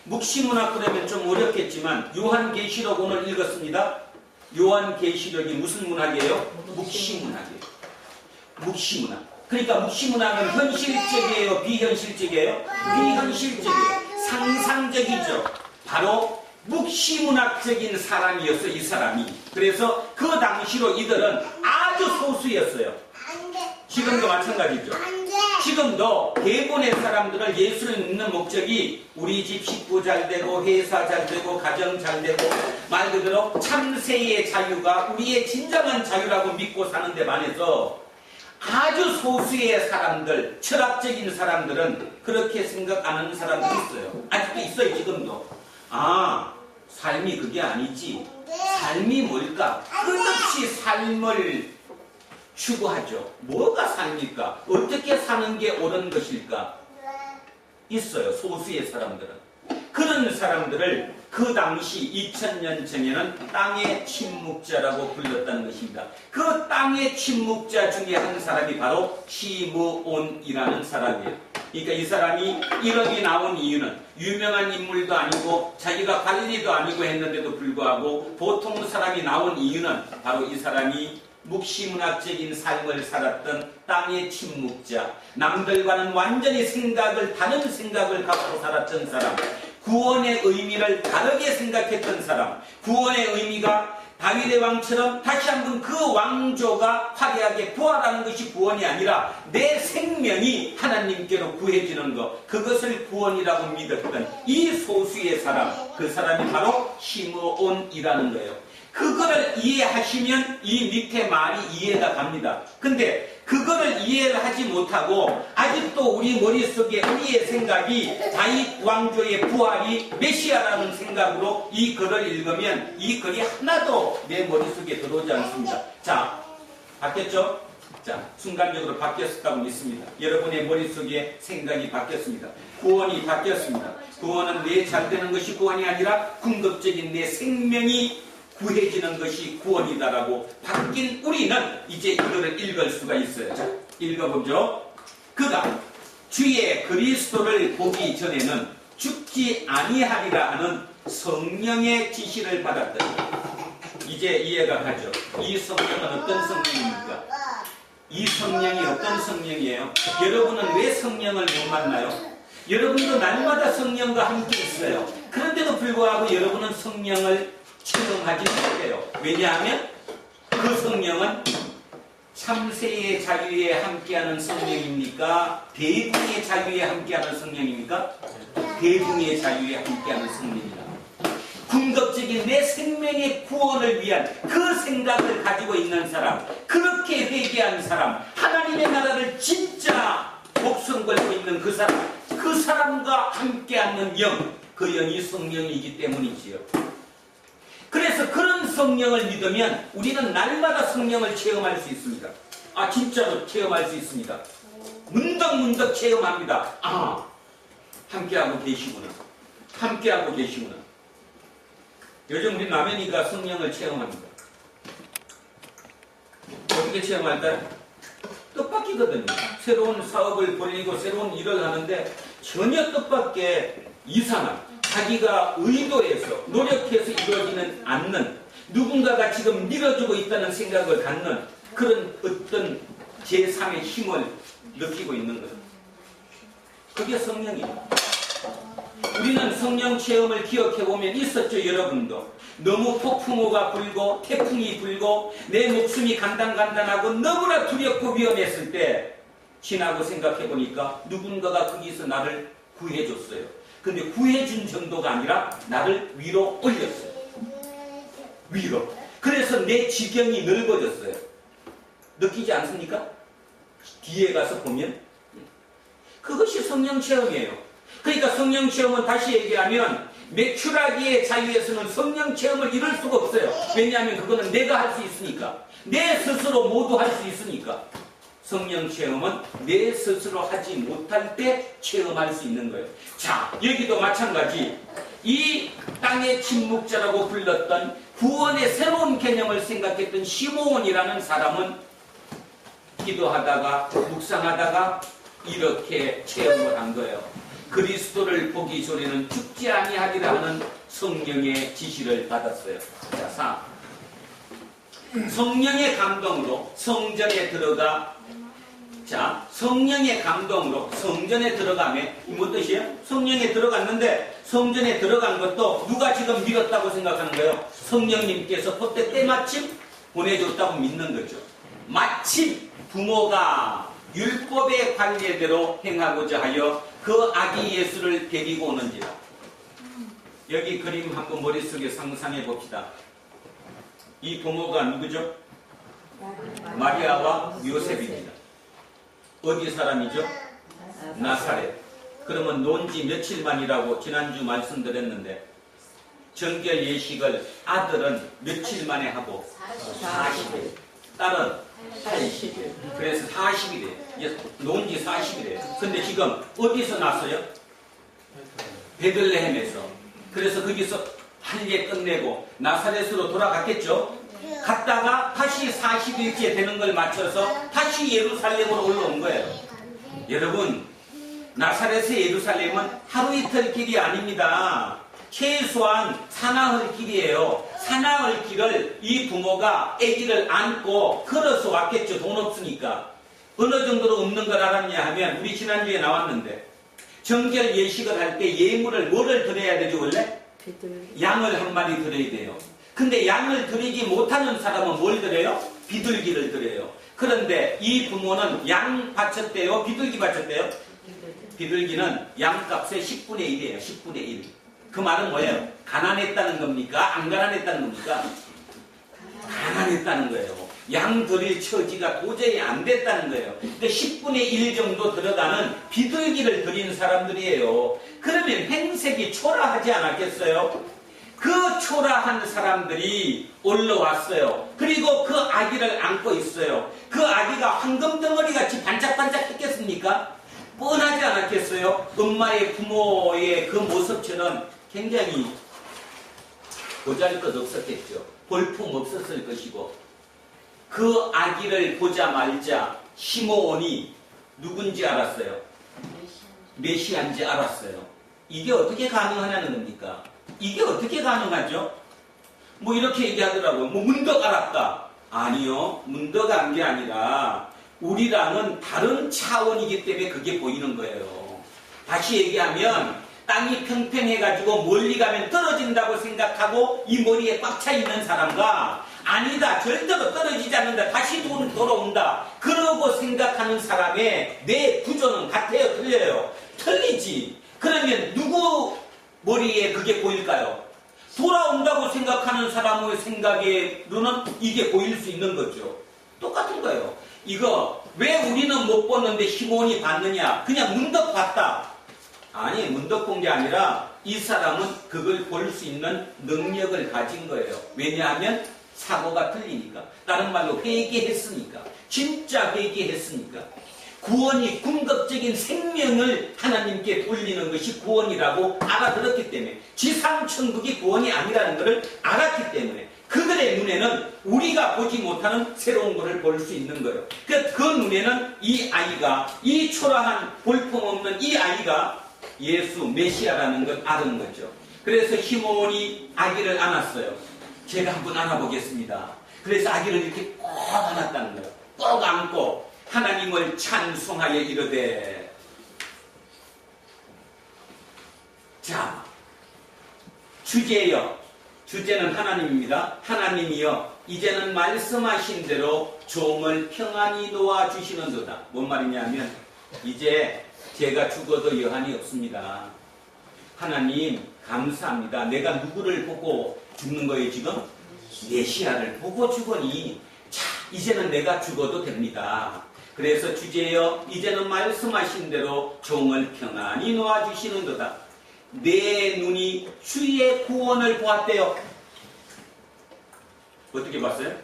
묵시문학 그러면 좀 어렵겠지만 요한계시록 오늘 읽었습니다. 요한계시록이 무슨 문학이에요? 묵시문학이에요. 묵시문학. 그러니까 묵시문학은 현실적이에요? 비현실적이에요? 비현실적이에요. 상상적이죠. 바로 묵시문학적인 사람이었어요. 이 사람이. 그래서 그 당시로 이들은 아주 소수였어요. 지금도 마찬가지죠. 지금도 대부분의 사람들은 예수를 믿는 목적이 우리 집 식구 잘 되고 회사 잘 되고 가정 잘 되고 말 그대로 참새의 자유가 우리의 진정한 자유라고 믿고 사는 데 반해서 아주 소수의 사람들, 철학적인 사람들은 그렇게 생각 안 하는 사람들이 있어요. 아직도 있어요. 지금도. 삶이 그게 아니지. 삶이 뭘까? 끝없이 삶을 추구하죠. 뭐가 삶일까? 어떻게 사는 게 옳은 것일까? 있어요. 소수의 사람들은. 그런 사람들을 그 당시 2000년 전에는 땅의 침묵자라고 불렀다는 것입니다. 그 땅의 침묵자 중에 한 사람이 바로 시므온이라는 사람이에요. 그러니까 이 사람이 1억이 나온 이유는 유명한 인물도 아니고 자기가 관리도 아니고 했는데도 불구하고 보통 사람이 나온 이유는 바로 이 사람이 묵시문학적인 삶을 살았던 땅의 침묵자, 남들과는 완전히 다른 생각을 갖고 살았던 사람, 구원의 의미를 다르게 생각했던 사람, 구원의 의미가 다윗의 왕처럼 다시 한번 그 왕조가 화려하게 부활하는 것이 구원이 아니라 내 생명이 하나님께로 구해지는 것, 그것을 구원이라고 믿었던 이 소수의 사람, 그 사람이 바로 시므온이라는 거예요. 그거를 이해하시면 이 밑에 말이 이해가 갑니다. 근데 그거를 이해를 하지 못하고 아직도 우리 머릿속에 우리의 생각이 다윗 왕조의 부활이 메시아라는 생각으로 이 글을 읽으면 이 글이 하나도 내 머릿속에 들어오지 않습니다. 자, 바뀌었죠? 자, 순간적으로 바뀌었다고 믿습니다. 여러분의 머릿속에 생각이 바뀌었습니다. 구원이 바뀌었습니다. 구원은 내 잘되는 것이 구원이 아니라 궁극적인 내 생명이 구해지는 것이 구원이다라고 바뀐 우리는 이제 이거를 읽을 수가 있어요. 자, 읽어보죠. 그가 주의 그리스도를 보기 전에는 죽지 아니하리라 하는 성령의 지시를 받았더니 이제 이해가 가죠. 이 성령은 어떤 성령입니까? 이 성령이 어떤 성령이에요? 여러분은 왜 성령을 못 만나요? 여러분도 날마다 성령과 함께 있어요. 그런데도 불구하고 여러분은 성령을 체험하지 못해요. 왜냐하면 그 성령은 참새의 자유에 함께하는 성령입니까? 대중의 자유에 함께하는 성령입니까? 대중의 자유에 함께하는 성령이다. 궁극적인 내 생명의 구원을 위한 그 생각을 가지고 있는 사람, 그렇게 회개한 사람, 하나님의 나라를 진짜 목숨 걸고 있는 그 사람, 그 사람과 함께하는 영, 그 영이 성령이기 때문이지요. 그래서 그런 성령을 믿으면 우리는 날마다 성령을 체험할 수 있습니다. 진짜로 체험할 수 있습니다. 문득문득 체험합니다. 함께하고 계시구나. 함께하고 계시구나. 요즘 우리 남현이가 성령을 체험합니다. 어떻게 체험할까요? 뜻밖이거든요. 새로운 사업을 벌리고 새로운 일을 하는데 전혀 뜻밖의 이상한, 자기가 의도해서 노력해서 이루어지는 않는, 누군가가 지금 밀어주고 있다는 생각을 갖는 그런 어떤 제3의 힘을 느끼고 있는 거죠. 그게 성령이에요. 우리는 성령 체험을 기억해보면 있었죠. 여러분도 너무 폭풍우가 불고 태풍이 불고 내 목숨이 간당간당하고 너무나 두렵고 위험했을 때 지나고 생각해보니까 누군가가 거기서 나를 구해줬어요. 근데 구해준 정도가 아니라 나를 위로 올렸어요. 위로. 그래서 내 지경이 넓어졌어요. 느끼지 않습니까? 뒤에 가서 보면 그것이 성령 체험이에요. 그러니까 성령 체험은 다시 얘기하면 매출하기의 자유에서는 성령 체험을 이룰 수가 없어요. 왜냐하면 그거는 내가 할 수 있으니까. 내 스스로 모두 할 수 있으니까. 성령 체험은 내 스스로 하지 못할 때 체험할 수 있는 거예요. 자, 여기도 마찬가지. 이 땅의 침묵자라고 불렀던 구원의 새로운 개념을 생각했던 시므온이라는 사람은 기도하다가 묵상하다가 이렇게 체험을 한 거예요. 그리스도를 보기 전에는 죽지 아니하리라 하는 성령의 지시를 받았어요. 자, 4. 성령의 감동으로 성전에 들어가. 자, 성령의 감동으로 성전에 들어가면 무슨 뜻이에요? 성령에 들어갔는데 성전에 들어간 것도 누가 지금 믿었다고 생각하는 거예요? 성령님께서 그때 때마침 보내줬다고 믿는 거죠. 마침 부모가 율법의 관례대로 행하고자 하여 그 아기 예수를 데리고 오는지라. 여기 그림 한번 머릿속에 상상해 봅시다. 이 부모가 누구죠? 마리아와 요셉입니다. 어디 사람이죠? 나사렛. 그러면 논지 며칠만이라고 지난주 말씀드렸는데 정결 예식을 아들은 며칠 만에 하고 40일, 딸은 80일. 그래서 40일에 이제 논지 40일에. 근데 지금 어디서 났어요? 베들레헴에서. 그래서 거기서 할례 끝내고 나사렛으로 돌아갔겠죠? 갔다가 다시 40일째 되는 걸 맞춰서 다시 예루살렘으로 올라온 거예요. 여러분, 나사렛의 예루살렘은 하루 이틀 길이 아닙니다. 최소한 사나흘 길이에요. 사나흘 길을 이 부모가 아기를 안고 걸어서 왔겠죠. 돈 없으니까. 어느 정도로 없는 걸 알았냐 하면 우리 지난주에 나왔는데 정결 예식을 할 때 예물을 뭐를 드려야 되죠 원래? 양을 한 마리 드려야 돼요. 근데 양을 드리지 못하는 사람은 뭘 드려요? 비둘기를 드려요. 그런데 이 부모는 양 바쳤대요? 비둘기 바쳤대요? 비둘기는 양값의 10분의 1이에요. 10분의 1. 그 말은 뭐예요? 가난했다는 겁니까? 안 가난했다는 겁니까? 가난했다는 거예요. 양 드릴 처지가 도저히 안 됐다는 거예요. 근데 10분의 1 정도 들어가는 비둘기를 드린 사람들이에요. 그러면 행색이 초라하지 않았겠어요? 그 초라한 사람들이 올라왔어요. 그리고 그 아기를 안고 있어요. 그 아기가 황금 덩어리같이 반짝반짝 했겠습니까? 뻔하지 않았겠어요? 엄마의 부모의 그 모습처럼 굉장히 보잘것없었겠죠. 볼품 없었을 것이고 그 아기를 보자마자 시므온이 누군지 알았어요. 메시아인지 알았어요. 이게 어떻게 가능하냐는 겁니까? 이게 어떻게 가능하죠? 뭐 이렇게 얘기하더라고요. 뭐 문덕 알았다. 아니요. 문덕 안 게 아니라 우리랑은 다른 차원이기 때문에 그게 보이는 거예요. 다시 얘기하면 땅이 평평해가지고 멀리 가면 떨어진다고 생각하고 이 머리에 꽉 차 있는 사람과 아니다. 절대로 떨어지지 않는다. 다시 돌아온다. 그러고 생각하는 사람의 내 구조는 같아요? 틀려요? 틀리지. 그러면 누구 머리에 그게 보일까요? 돌아온다고 생각하는 사람의 생각으로는 이게 보일 수 있는 거죠. 똑같은 거예요. 이거 왜 우리는 못 봤는데 시몬이 봤느냐? 그냥 문득 봤다. 아니, 문득 본 게 아니라 이 사람은 그걸 볼 수 있는 능력을 가진 거예요. 왜냐하면 사고가 틀리니까. 다른 말로 회개했으니까. 진짜 회개했으니까. 구원이 궁극적인 생명을 하나님께 돌리는 것이 구원이라고 알아들었기 때문에, 지상천국이 구원이 아니라는 것을 알았기 때문에 그들의 눈에는 우리가 보지 못하는 새로운 것을 볼 수 있는 거예요. 그 눈에는 이 아이가, 이 초라한 볼품없는 이 아이가 예수 메시아라는 걸 아는 거죠. 그래서 시몬이 아기를 안았어요. 제가 한번 안아보겠습니다. 그래서 아기를 이렇게 꼭 안았다는 거예요. 꼭 안고 하나님을 찬송하여 이르되, 자, 주제요. 주제는 하나님입니다. 하나님이여, 이제는 말씀하신 대로 종을 평안히 놓아주시는도다. 뭔 말이냐면 이제 제가 죽어도 여한이 없습니다. 하나님 감사합니다. 내가 누구를 보고 죽는 거예요 지금? 메시아를 보고 죽으니 자 이제는 내가 죽어도 됩니다. 그래서 주제여 이제는 말씀하신 대로 종을 평안히 놓아주시는도다. 내 눈이 주의 구원을 보았대요. 어떻게 봤어요?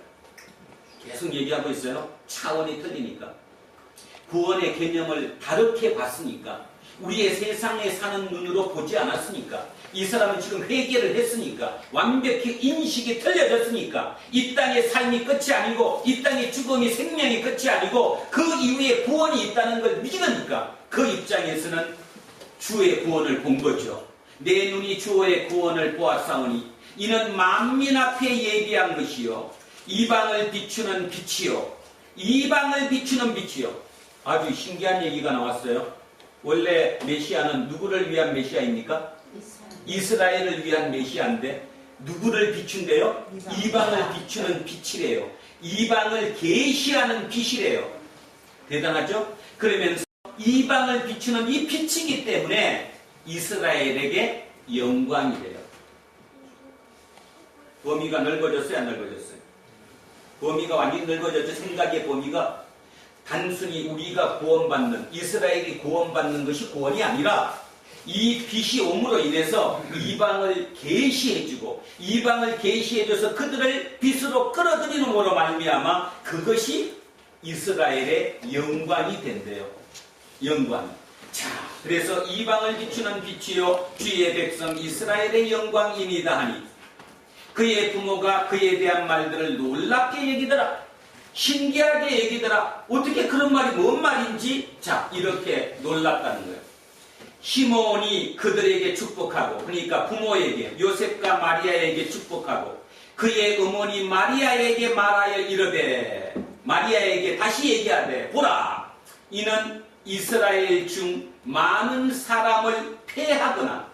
계속 얘기하고 있어요. 차원이 틀리니까. 구원의 개념을 다르게 봤으니까. 우리의 세상에 사는 눈으로 보지 않았으니까. 이 사람은 지금 회개를 했으니까. 완벽히 인식이 틀려졌으니까. 이 땅의 삶이 끝이 아니고 이 땅의 죽음이 생명이 끝이 아니고 그 이후에 구원이 있다는 걸 믿으니까 그 입장에서는 주의 구원을 본 거죠. 내 눈이 주의 구원을 보았사오니 이는 만민 앞에 예비한 것이요 이방을 비추는 빛이요 이방을 비추는 빛이요. 아주 신기한 얘기가 나왔어요. 원래 메시아는 누구를 위한 메시아입니까? 이스라엘을 위한 메시아인데 누구를 비춘대요? 이방을 비추는 빛이래요. 이방을 계시하는 빛이래요. 대단하죠? 그러면서 이방을 비추는 이 빛이기 때문에 이스라엘에게 영광이 돼요. 범위가 넓어졌어요? 안 넓어졌어요? 범위가 완전히 넓어졌죠. 생각의 범위가 단순히 우리가 구원받는, 이스라엘이 구원받는 것이 구원이 아니라 이 빛이 옴으로 인해서 이방을 계시해주고 이방을 계시해줘서 그들을 빛으로 끌어들이는으로 말미암아 그것이 이스라엘의 영광이 된대요. 영광. 자, 그래서 이방을 비추는 빛이요 주의 백성 이스라엘의 영광이니다 하니 그의 부모가 그에 대한 말들을 놀랍게 여기더라. 신기하게 여기더라. 어떻게 그런 말이 뭔 말인지 자 이렇게 놀랍다는 거예요. 시몬이 그들에게 축복하고 그러니까 부모에게 요셉과 마리아에게 축복하고 그의 어머니 마리아에게 말하여 이르되 마리아에게 다시 얘기하되 보라 이는 이스라엘 중 많은 사람을 패하거나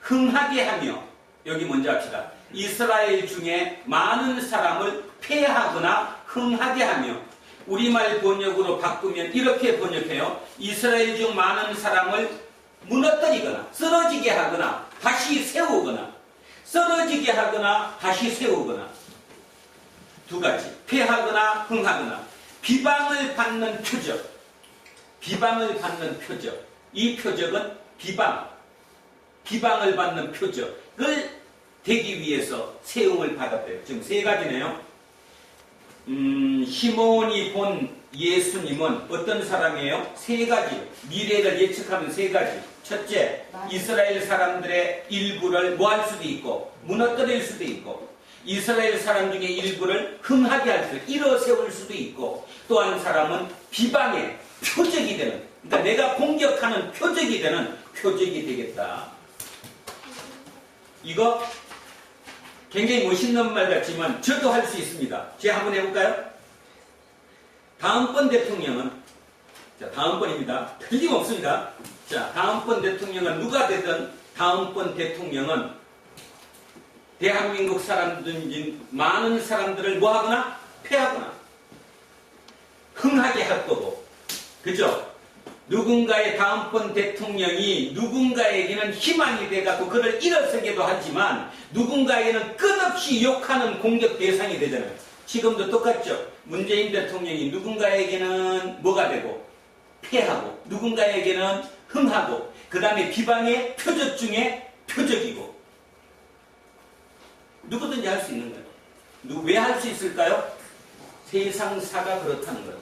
흥하게 하며 여기 먼저 합시다. 이스라엘 중에 많은 사람을 패하거나 흥하게 하며 우리말 번역으로 바꾸면 이렇게 번역해요. 이스라엘 중 많은 사람을 무너뜨리거나 쓰러지게 하거나 다시 세우거나 쓰러지게 하거나 다시 세우거나 두 가지 패하거나 흥하거나 비방을 받는 표적 비방을 받는 표적 이 표적은 비방을 받는 표적을 되기 위해서 세움을 받았대요. 지금 세 가지네요. 시몬이 본 예수님은 어떤 사람이에요? 세 가지 미래를 예측하는 세 가지. 첫째, 이스라엘 사람들의 일부를 뭐할 수도 있고 무너뜨릴 수도 있고 이스라엘 사람 중에 일부를 흥하게 할 수 있고 일어세울 수도 있고 또 한 사람은 비방의 표적이 되는 그러니까 내가 공격하는 표적이 되는 표적이 되겠다. 이거 굉장히 멋있는 말 같지만 저도 할 수 있습니다. 제가 한번 해볼까요? 다음번 대통령은 자 다음번입니다. 틀림없습니다. 자 다음번 대통령은 누가 되든 다음번 대통령은 대한민국 사람들 많은 사람들을 뭐하거나 패하거나 흥하게 할 거고 그죠? 누군가의 다음번 대통령이 누군가에게는 희망이 돼갖고 그를 일어서기도 하지만 누군가에게는 끝없이 욕하는 공격 대상이 되잖아요. 지금도 똑같죠. 문재인 대통령이 누군가에게는 뭐가 되고 패하고 누군가에게는 흥하고 그 다음에 비방의 표적 중에 표적이고 누구든지 할 수 있는 거예요. 왜 할 수 있을까요? 세상사가 그렇다는 거예요.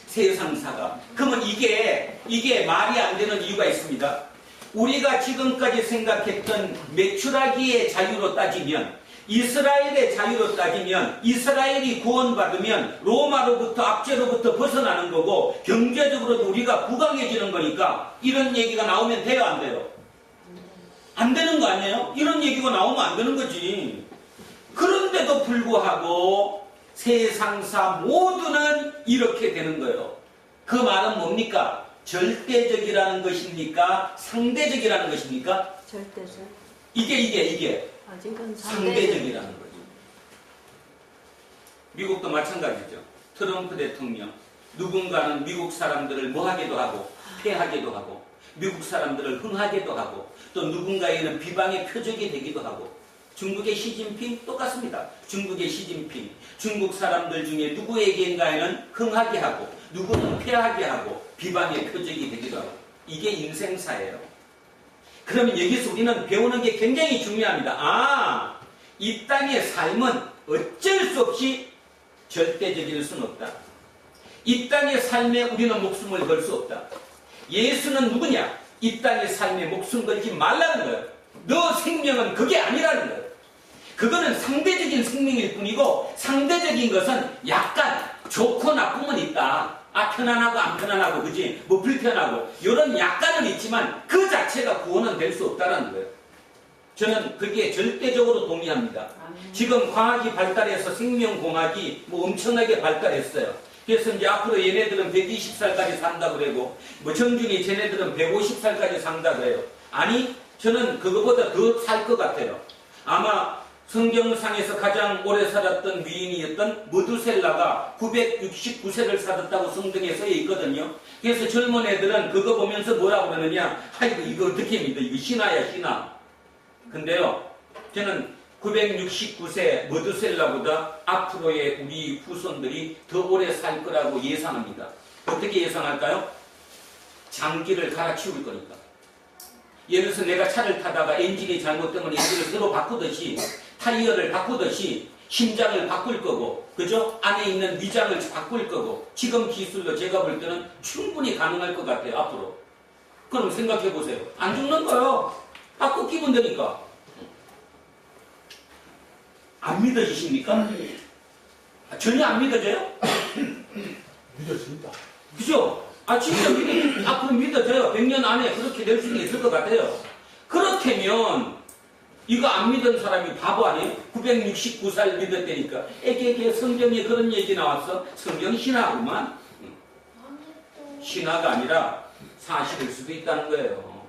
세상사가. 그러면 이게 말이 안 되는 이유가 있습니다. 우리가 지금까지 생각했던 메추라기의 자유로 따지면 이스라엘의 자유로 따지면 이스라엘이 구원받으면 로마로부터 압제로부터 벗어나는 거고 경제적으로도 우리가 부강해지는 거니까 이런 얘기가 나오면 돼요 안 돼요? 안 되는 거 아니에요? 이런 얘기가 나오면 안 되는 거지. 그런데도 불구하고 세상사 모두는 이렇게 되는 거예요. 그 말은 뭡니까? 절대적이라는 것입니까? 상대적이라는 것입니까? 절대적. 이게 아직은 상대적이라는 거죠. 미국도 마찬가지죠. 트럼프 대통령 누군가는 미국 사람들을 뭐하기도 하고 패하기도 하고 미국 사람들을 흥하기도 하고 또 누군가에는 비방의 표적이 되기도 하고 중국의 시진핑 똑같습니다. 중국의 시진핑. 중국 사람들 중에 누구에게인가에는 흥하게 하고 누구는 패하게 하고 비방의 표적이 되기도 하고 이게 인생사예요. 그러면 여기서 우리는 배우는 게 굉장히 중요합니다. 이 땅의 삶은 어쩔 수 없이 절대적일 수는 없다. 이 땅의 삶에 우리는 목숨을 걸 수 없다. 예수는 누구냐? 이 땅의 삶에 목숨 걸지 말라는 거예요. 너 생명은 그게 아니라는 거예요. 그거는 상대적인 생명일 뿐이고 상대적인 것은 약간 좋고 나쁨은 있다. 편안하고 안 편안하고 그지? 뭐 불편하고 이런 약간은 있지만 그 자체가 구원은 될 수 없다는 거예요. 저는 그게 절대적으로 동의합니다. 지금 과학이 발달해서 생명공학이 뭐 엄청나게 발달했어요. 그래서 이제 앞으로 얘네들은 120살까지 산다 그러고 뭐 정준이 쟤네들은 150살까지 산다 그래요. 아니 저는 그거보다 더 살 것 같아요. 아마 성경상에서 가장 오래 살았던 위인이었던 머두셀라가 969세를 살았다고 성경에 써 있거든요. 그래서 젊은 애들은 그거 보면서 뭐라고 그러느냐? 아이고 이거 어떻게 믿어? 이거 신화야 신화. 근데요 저는 969세 머두셀라보다 앞으로의 우리 후손들이 더 오래 살 거라고 예상합니다. 어떻게 예상할까요? 장기를 갈아치울 거니까. 예를 들어서 내가 차를 타다가 엔진이 잘못되면 엔진을 새로 바꾸듯이 타이어를 바꾸듯이 심장을 바꿀 거고 그죠? 안에 있는 위장을 바꿀 거고 지금 기술로 제가 볼 때는 충분히 가능할 것 같아요. 앞으로. 그럼 생각해 보세요. 안 죽는 거요. 바꿔 끼면 되니까. 안 믿어지십니까? 전혀 안 믿어져요? 믿어집니다. 그죠? 진짜 앞으로 믿어져요. 100년 안에 그렇게 될 수 있을 것 같아요. 그렇다면 이거 안 믿은 사람이 바보 아니에요? 969살 믿었다니까. 애게 성경에 그런 얘기 나왔어? 성경 신화구만. 신화가 아니라 사실일 수도 있다는 거예요.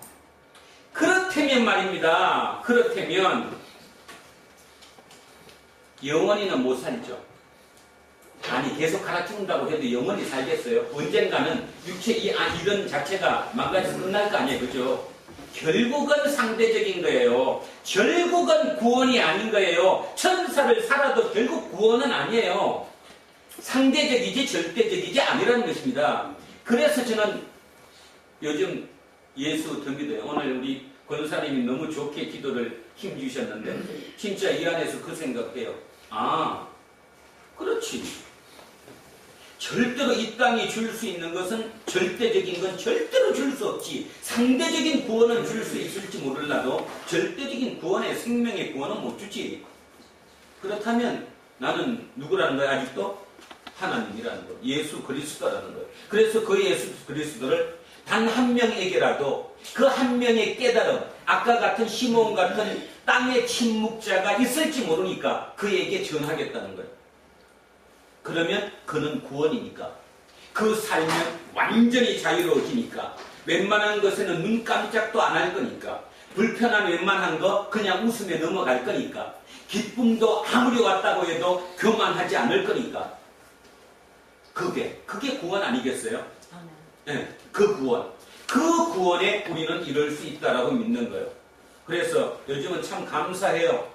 그렇다면 말입니다. 그렇다면 영원히는 못 살죠. 아니 계속 갈아치운다고 해도 영원히 살겠어요? 언젠가는 육체 이런 자체가 망가져서 끝날 거 아니에요. 그죠? 결국은 상대적인 거예요. 결국은 구원이 아닌 거예요. 천사를 살아도 결국 구원은 아니에요. 상대적이지 절대적이지 아니라는 것입니다. 그래서 저는 요즘 예수 더 믿어요. 오늘 우리 권사님이 너무 좋게 기도를 힘주셨는데 진짜 이 안에서 그 생각해요. 그렇지. 절대로 이 땅이 줄 수 있는 것은 절대적인 건 절대로 줄 수 없지. 상대적인 구원은 줄 수 있을지 모르라도 절대적인 구원의 생명의 구원은 못 주지. 그렇다면 나는 누구라는 거야? 아직도 하나님이라는 거. 예수 그리스도라는 거예요. 그래서 그 예수 그리스도를 단 한 명에게라도 그 한 명의 깨달음, 아까 같은 시몬 같은 땅의 침묵자가 있을지 모르니까 그에게 전하겠다는 거예요. 그러면 그는 구원이니까. 그 살면 완전히 자유로워지니까. 웬만한 것에는 눈 깜짝도 안 할 거니까. 불편한 웬만한 거 그냥 웃으며 넘어갈 거니까. 기쁨도 아무리 왔다고 해도 교만하지 않을 거니까. 그게 구원 아니겠어요? 네, 그 구원. 그 구원에 우리는 이룰 수 있다라고 믿는 거예요. 그래서 요즘은 참 감사해요.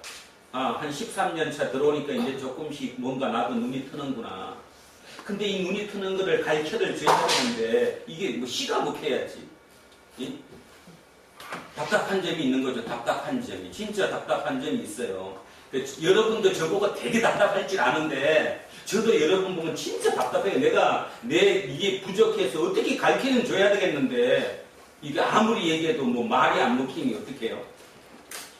한 13년 차 들어오니까 이제 조금씩 뭔가 나도 눈이 트는구나. 근데 이 눈이 트는 거를 가르쳐를 줘야 되는데 이게 뭐 시가 못해야지. 답답한 점이 있는 거죠. 답답한 점이. 진짜 답답한 점이 있어요. 여러분도 저보고 되게 답답할 줄 아는데 저도 여러분 보면 진짜 답답해요. 이게 부족해서 어떻게 가르치는 줘야 되겠는데 이게 아무리 얘기해도 뭐 말이 안 먹히니 어떡해요.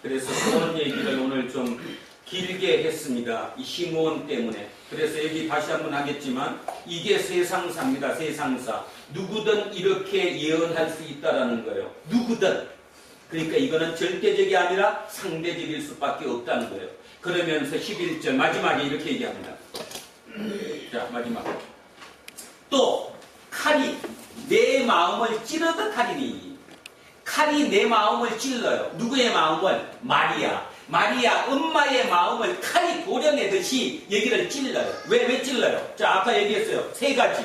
그래서 그런 얘기를 오늘 좀 길게 했습니다. 이 시므온 때문에. 그래서 여기 다시 한번 하겠지만 이게 세상사입니다. 세상사. 누구든 이렇게 예언할 수 있다라는 거예요. 누구든. 그러니까 이거는 절대적이 아니라 상대적일 수밖에 없다는 거예요. 그러면서 11절 마지막에 이렇게 얘기합니다. 자, 마지막. 또 칼이 내 마음을 찌르듯 하리니. 칼이 내 마음을 찔러요. 누구의 마음을? 마리아 엄마의 마음을 칼이 도려내듯이 얘기를 찔러요. 왜 찔러요? 자, 아까 얘기했어요. 세 가지.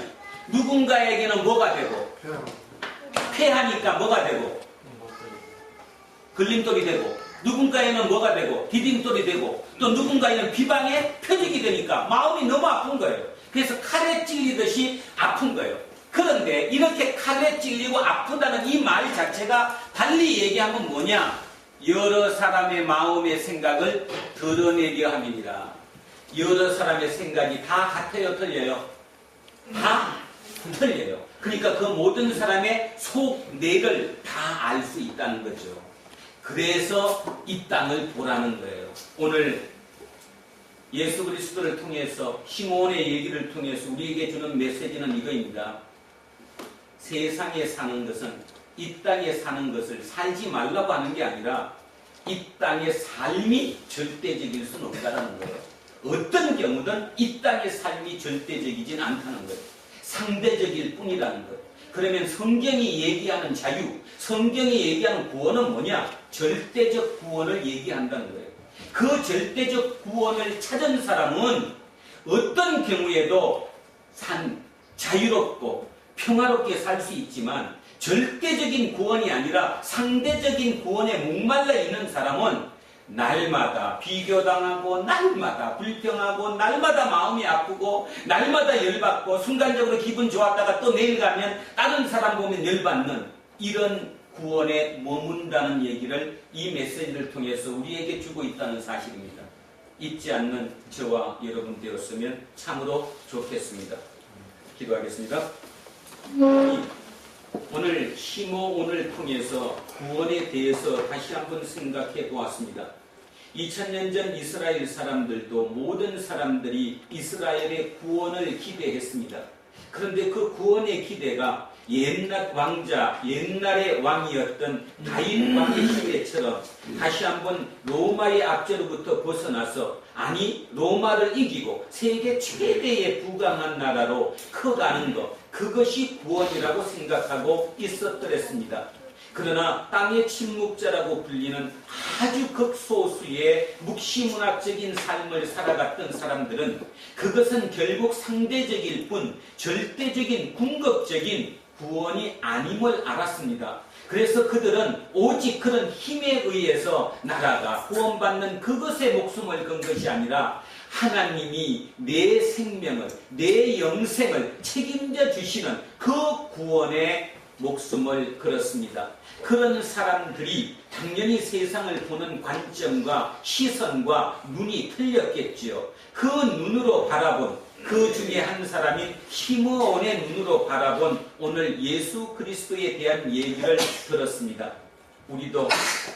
누군가에게는 뭐가 되고? 패하니까 뭐가 되고? 걸림돌이 되고. 누군가에는 뭐가 되고 디딤돌이 되고 또 누군가에는 비방의 표적이 되니까 마음이 너무 아픈 거예요. 그래서 칼에 찔리듯이 아픈 거예요. 그런데 이렇게 칼에 찔리고 아프다는 이 말 자체가 달리 얘기하면 뭐냐? 여러 사람의 마음의 생각을 드러내려 함이니라. 여러 사람의 생각이 다 같아요, 틀려요? 다 틀려요. 그러니까 그 모든 사람의 속내를 다 알 수 있다는 거죠. 그래서 이 땅을 보라는 거예요. 오늘 예수 그리스도를 통해서 시몬의 얘기를 통해서 우리에게 주는 메시지는 이거입니다. 세상에 사는 것은 이 땅에 사는 것을 살지 말라고 하는 게 아니라 이 땅의 삶이 절대적일 수는 없다는 거예요. 어떤 경우든 이 땅의 삶이 절대적이진 않다는 거예요. 상대적일 뿐이라는 거예요. 그러면 성경이 얘기하는 자유, 성경이 얘기하는 구원은 뭐냐? 절대적 구원을 얘기한다는 거예요. 그 절대적 구원을 찾은 사람은 어떤 경우에도 자유롭고 평화롭게 살 수 있지만 절대적인 구원이 아니라 상대적인 구원에 목말라 있는 사람은 날마다 비교당하고 날마다 불평하고 날마다 마음이 아프고 날마다 열받고 순간적으로 기분 좋았다가 또 내일 가면 다른 사람 보면 열받는 이런 구원에 머문다는 얘기를 이 메시지를 통해서 우리에게 주고 있다는 사실입니다. 잊지 않는 저와 여러분 되었으면 참으로 좋겠습니다. 기도하겠습니다. 오늘 시몬을 통해서 구원에 대해서 다시 한번 생각해 보았습니다. 2000년 전 이스라엘 사람들도 모든 사람들이 이스라엘의 구원을 기대했습니다. 그런데 그 구원의 기대가 옛날 왕자, 옛날의 왕이었던 다윗 왕의 시대처럼 다시 한번 로마의 압제로부터 벗어나서 아니 로마를 이기고 세계 최대의 부강한 나라로 커가는 것, 그것이 구원이라고 생각하고 있었더랬습니다. 그러나 땅의 침묵자라고 불리는 아주 극소수의 묵시문학적인 삶을 살아갔던 사람들은 그것은 결국 상대적일 뿐 절대적인 궁극적인 구원이 아님을 알았습니다. 그래서 그들은 오직 그런 힘에 의해서 나라가 구원받는 그것에 목숨을 건 것이 아니라 하나님이 내 생명을, 내 영생을 책임져 주시는 그 구원에 목숨을 걸었습니다. 그런 사람들이 당연히 세상을 보는 관점과 시선과 눈이 틀렸겠지요. 그 눈으로 바라본 그 중에 한 사람인 시므온의 눈으로 바라본 오늘 예수 그리스도에 대한 얘기를 들었습니다. 우리도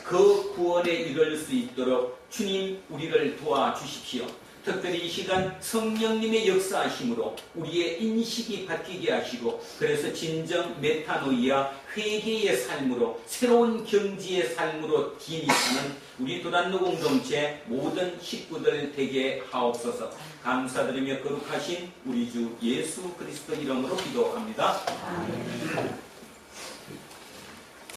그 구원에 이를 수 있도록 주님 우리를 도와주십시오. 특별히 이 시간 성령님의 역사하심으로 우리의 인식이 바뀌게 하시고 그래서 진정 메타노이아 회개의 삶으로 새로운 경지의 삶으로 진입하는 우리 도란노 공동체 모든 식구들 되게 하옵소서. 감사드리며 거룩하신 우리 주 예수 그리스도 이름으로 기도합니다. 아멘.